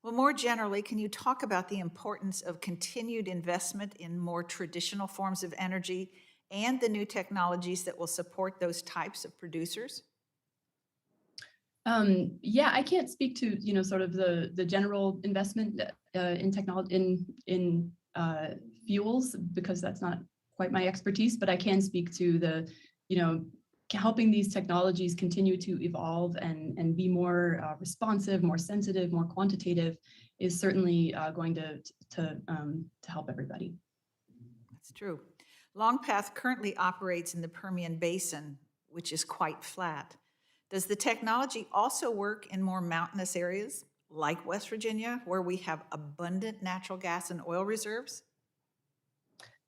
Well, more generally, can you talk about the importance of continued investment in more traditional forms of energy and the new technologies that will support those types of producers? Yeah, I can't speak to sort of the general investment in technology in fuels because that's not quite my expertise, but I can speak to the helping these technologies continue to evolve and be more responsive, more sensitive, more quantitative is certainly going to help everybody. That's true. Longpath currently operates in the Permian Basin, which is quite flat. Does the technology also work in more mountainous areas like West Virginia, where we have abundant natural gas and oil reserves?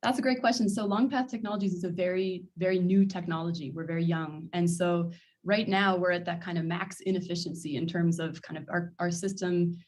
That's a great question. So Longpath Technologies is a very, very new technology. We're very young. And so right now we're at that kind of max inefficiency in terms of kind of our system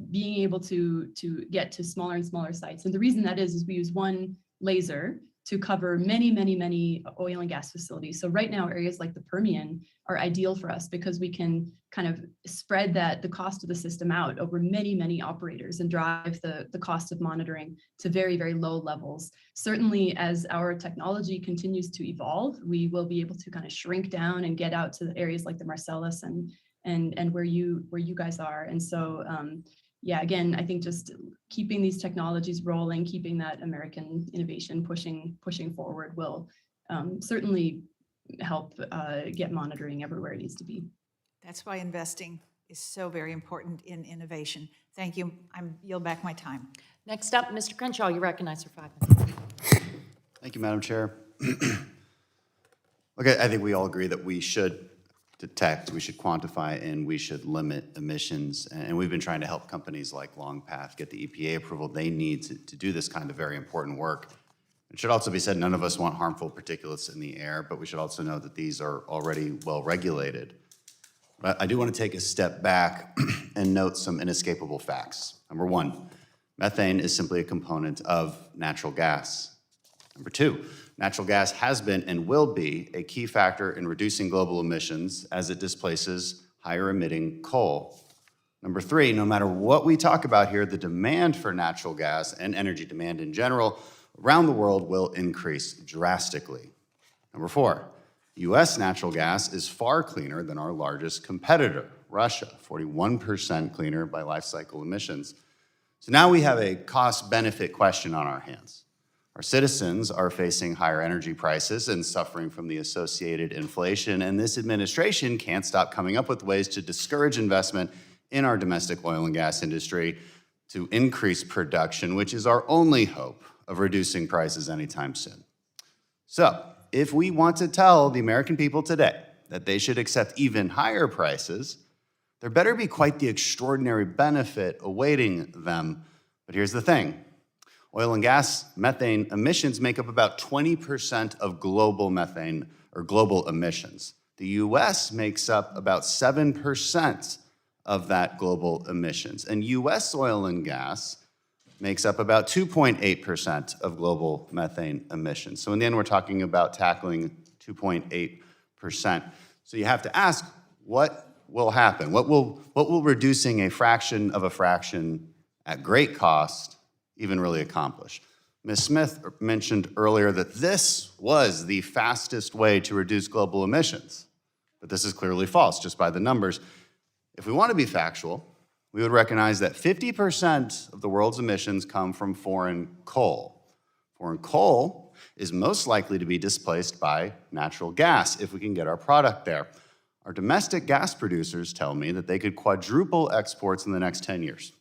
being able to get to smaller and smaller sites. And the reason that is we use one laser to cover many, many, many oil and gas facilities. So right now, areas like the Permian are ideal for us because we can kind of spread the cost of the system out over many, many operators and drive the cost of monitoring to very, very low levels. Certainly, as our technology continues to evolve, we will be able to kind of shrink down and get out to the areas like the Marcellus and where you guys are. And so, yeah, again, I think just keeping these technologies rolling, keeping that American innovation pushing forward will certainly help get monitoring everywhere it needs to be. That's why investing is so very important in innovation. Thank you. I'm yield back my time. Next up, Mr. Crenshaw, you recognize for 5 minutes. Thank you, Madam Chair. Okay, I think we all agree that we should detect, we should quantify, and we should limit emissions. And we've been trying to help companies like Longpath get the EPA approval they need to do this kind of very important work. It should also be said, none of us want harmful particulates in the air, but we should also know that these are already well regulated. But I do want to take a step back and note some inescapable facts. Number one, methane is simply a component of natural gas. Number two, natural gas has been and will be a key factor in reducing global emissions as it displaces higher emitting coal. Number three, no matter what we talk about here, the demand for natural gas and energy demand in general around the world will increase drastically. Number four, U.S. natural gas is far cleaner than our largest competitor, Russia, 41% cleaner by life cycle emissions. So now we have a cost-benefit question on our hands. Our citizens are facing higher energy prices and suffering from the associated inflation, and this administration can't stop coming up with ways to discourage investment in our domestic oil and gas industry to increase production, which is our only hope of reducing prices anytime soon. So, if we want to tell the American people today that they should accept even higher prices, there better be quite the extraordinary benefit awaiting them. But here's the thing. Oil and gas methane emissions make up about 20% of global methane or global emissions. The US makes up about 7% of that global emissions. And US oil and gas makes up about 2.8% of global methane emissions. So in the end, we're talking about tackling 2.8%. So you have to ask, what will happen? What will reducing a fraction of a fraction at great cost even really accomplish? Ms. Smith mentioned earlier that this was the fastest way to reduce global emissions, but this is clearly false just by the numbers. If we want to be factual, we would recognize that 50% of the world's emissions come from foreign coal. Foreign coal is most likely to be displaced by natural gas if we can get our product there. Our domestic gas producers tell me that they could quadruple exports in the next 10 years.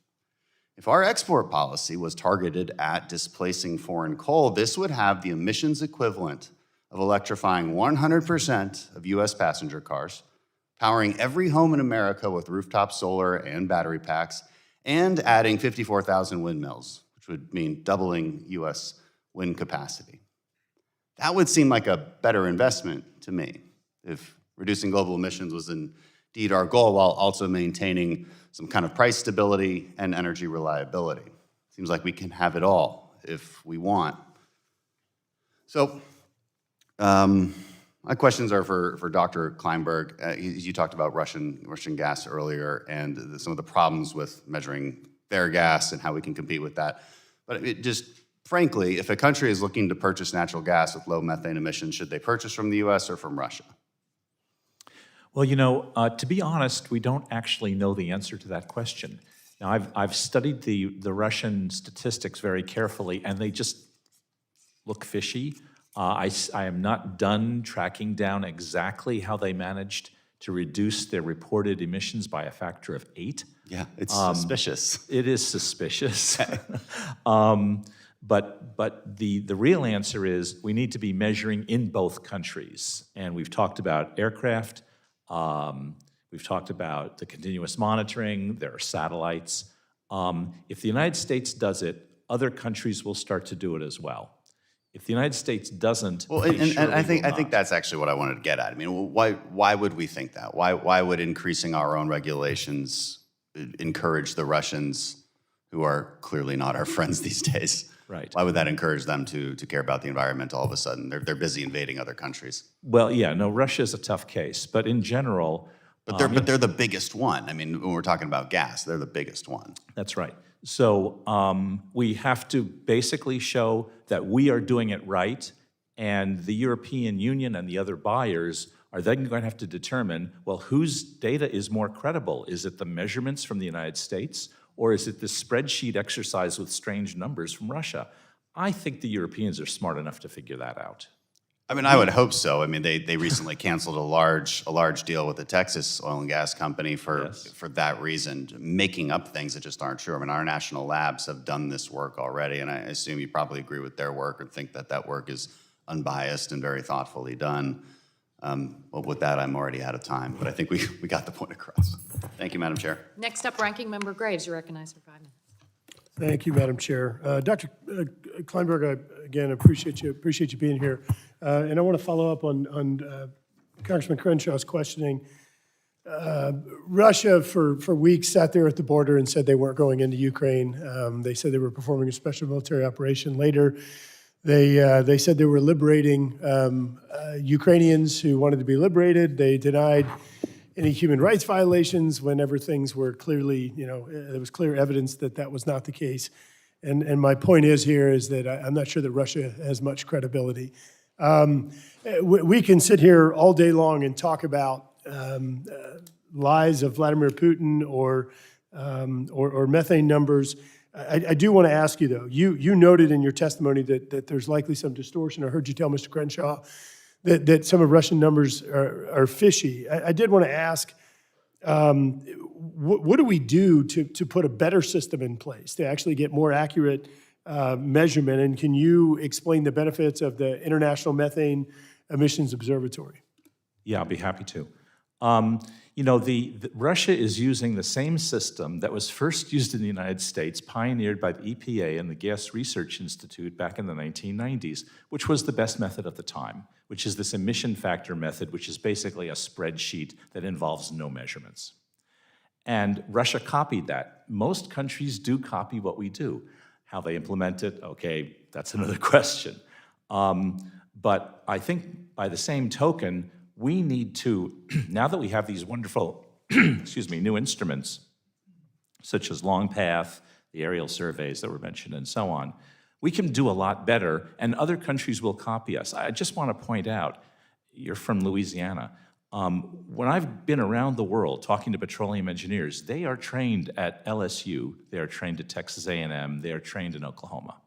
If our export policy was targeted at displacing foreign coal, this would have the emissions equivalent of electrifying 100% of US passenger cars, powering every home in America with rooftop solar and battery packs, and adding 54,000 windmills, which would mean doubling US wind capacity. That would seem like a better investment to me if reducing global emissions was indeed our goal while also maintaining some kind of price stability and energy reliability. Seems like we can have it all if we want. So, my questions are for Dr. Kleinberg. You talked about Russian gas earlier and some of the problems with measuring their gas and how we can compete with that. But just frankly, if a country is looking to purchase natural gas with low methane emissions, should they purchase from the US or from Russia? Well, you know, to be honest, we don't actually know the answer to that question. Now, I've studied the Russian statistics very carefully, and they just look fishy. I am not done tracking down exactly how they managed to reduce their reported emissions by a factor of 8. Yeah, it's suspicious. It is suspicious. But the real answer is we need to be measuring in both countries. And we've talked about aircraft. We've talked about the continuous monitoring. There are satellites. If the United States does it, other countries will start to do it as well. If the United States doesn't, well, and I think that's actually what I wanted to get at. I mean, why would we think that? Why would increasing our own regulations encourage the Russians, who are clearly not our friends these days, Right. Why would that encourage them to care about the environment all of a sudden? They're busy invading other countries. Well, yeah, no, Russia's a tough case, but in general. But they're the biggest one. I mean, when we're talking about gas, they're the biggest one. That's right. So we have to basically show that we are doing it right, and the European Union and the other buyers are then going to have to determine, well, whose data is more credible? Is it the measurements from the United States, or is it this spreadsheet exercise with strange numbers from Russia? I think the Europeans are smart enough to figure that out. I mean, I would hope so. I mean, they recently canceled a large deal with the Texas oil and gas company for that reason, making up things that just aren't true. I mean, our national labs have done this work already, and I assume you probably agree with their work or think that that work is unbiased and very thoughtfully done. Well, with that, I'm already out of time, but I think we got the point across. Thank you, Madam Chair. Next up, Ranking Member Graves, you're recognized for 5 minutes. Thank you, Madam Chair. Dr. Kleinberg, I again appreciate you being here. And I want to follow up on Congressman Crenshaw's questioning. Russia, for weeks, sat there at the border and said they weren't going into Ukraine. They said they were performing a special military operation. Later, they said they were liberating Ukrainians who wanted to be liberated. They denied any human rights violations whenever things were clearly, there was clear evidence that that was not the case. And my point is that I'm not sure that Russia has much credibility. We can sit here all day long and talk about lies of Vladimir Putin or methane numbers. I do want to ask you, though, you noted in your testimony that there's likely some distortion. I heard you tell Mr. Crenshaw that some of Russian numbers are fishy. I did want to ask, what do we do to put a better system in place to actually get more accurate measurement? And can you explain the benefits of the International Methane Emissions Observatory? Yeah, I'll be happy to. Russia is using the same system that was first used in the United States, pioneered by the EPA and the Gas Research Institute back in the 1990s, which was the best method at the time, which is this emission factor method, which is basically a spreadsheet that involves no measurements. And Russia copied that. Most countries do copy what we do. How they implement it, okay, that's another question. But I think by the same token, we need to, now that we have these wonderful, new instruments, such as Longpath, the aerial surveys that were mentioned, and so on, we can do a lot better, and other countries will copy us. I just want to point out, you're from Louisiana. When I've been around the world talking to petroleum engineers, they are trained at LSU, they are trained at Texas A&M, they are trained in Oklahoma.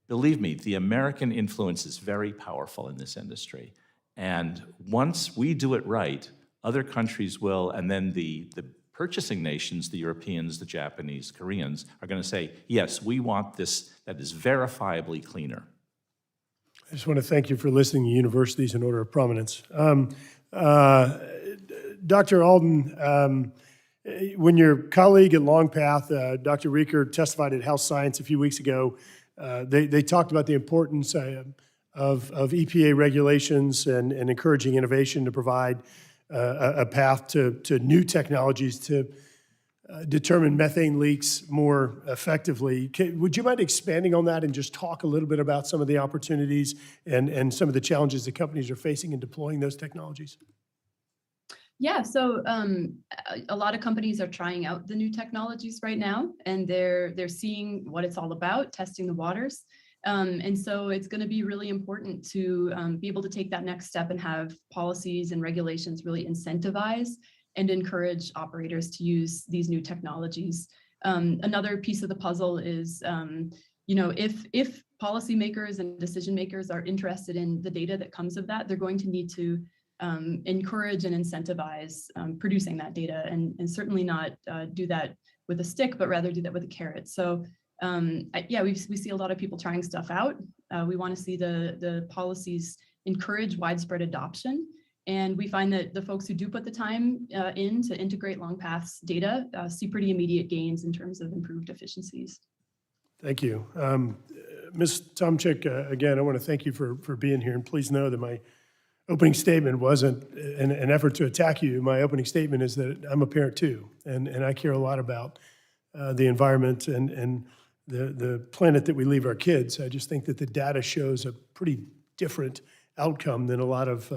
Believe me, the American influence is very powerful in this industry. And once we do it right, other countries will, and then the purchasing nations, the Europeans, the Japanese, Koreans, are going to say, yes, we want this that is verifiably cleaner. I just want to thank you for listening to universities in order of prominence. Dr. Alden, when your colleague at Longpath, Dr. Rieker, testified at House Science a few weeks ago, they talked about the importance of EPA regulations and encouraging innovation to provide a path to new technologies to determine methane leaks more effectively. Would you mind expanding on that and just talk a little bit about some of the opportunities and some of the challenges that companies are facing in deploying those technologies? Yeah, so a lot of companies are trying out the new technologies right now, and they're seeing what it's all about, testing the waters. And so it's going to be really important to be able to take that next step and have policies and regulations really incentivize and encourage operators to use these new technologies. Another piece of the puzzle is, if policymakers and decision makers are interested in the data that comes of that, they're going to need to encourage and incentivize producing that data, and certainly not do that with a stick, but rather do that with a carrot. So we see a lot of people trying stuff out. We want to see the policies encourage widespread adoption. And we find that the folks who do put the time in to integrate Longpath's data see pretty immediate gains in terms of improved efficiencies. Thank you. Ms. Tomczyk, again, I want to thank you for being here. And please know that my opening statement wasn't an effort to attack you. My opening statement is that I'm a parent too, and I care a lot about the environment and the planet that we leave our kids. I just think that the data shows a pretty different outcome than a lot of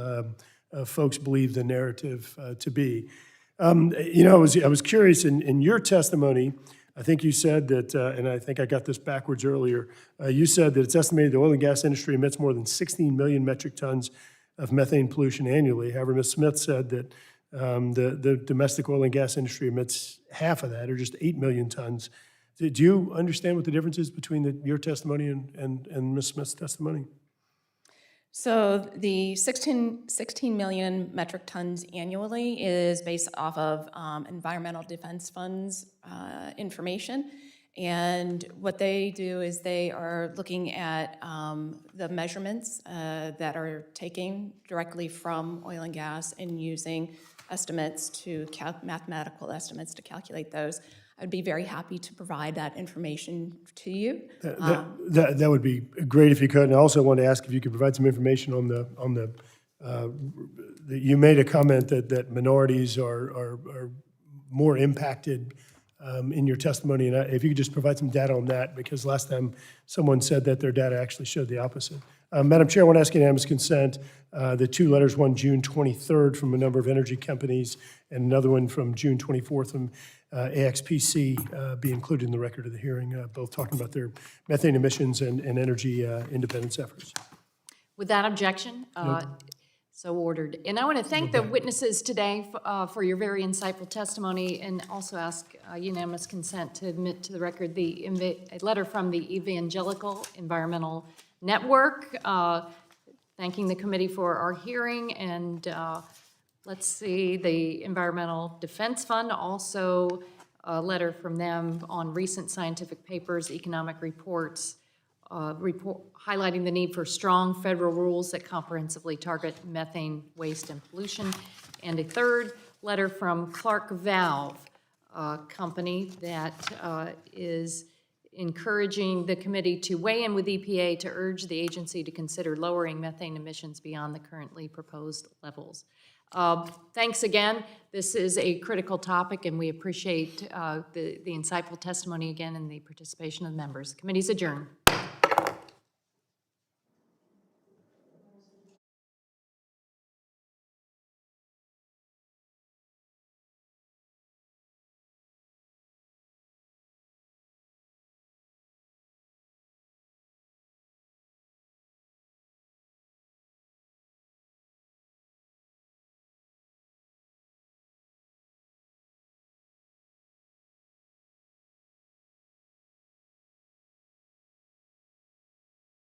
folks believe the narrative to be. You know, I was curious in your testimony. I think you said that, and I think I got this backwards earlier. You said that it's estimated the oil and gas industry emits more than 16 million metric tons of methane pollution annually. However, Ms. Smith said that the domestic oil and gas industry emits half of that, or just 8 million tons. Do you understand what the difference is between your testimony and Ms. Smith's testimony? So the 16 million metric tons annually is based off of Environmental Defense Fund's information. And what they do is they are looking at the measurements that are taken directly from oil and gas and using estimates to mathematical estimates to calculate those. I'd be very happy to provide that information to you. That would be great if you could. And I also want to ask if you could provide some information on the you made a comment that minorities are more impacted in your testimony. And if you could just provide some data on that, because last time someone said that their data actually showed the opposite. Madam Chair, I want to ask unanimous consent. The two letters, one June 23rd from a number of energy companies and another one from June 24th from AXPC be included in the record of the hearing, both talking about their methane emissions and energy independence efforts. Without objection, so ordered. And I want to thank the witnesses today for your very insightful testimony, and also ask unanimous consent to admit to the record a letter from the Evangelical Environmental Network, thanking the committee for our hearing, and let's see, the Environmental Defense Fund, also a letter from them on recent scientific papers, economic reports, highlighting the need for strong federal rules that comprehensively target methane waste and pollution. And a third letter from Clark Valve Company that is encouraging the committee to weigh in with EPA to urge the agency to consider lowering methane emissions beyond the currently proposed levels. Thanks again. This is a critical topic, and we appreciate the insightful testimony again and the participation of members. The committee's adjourned.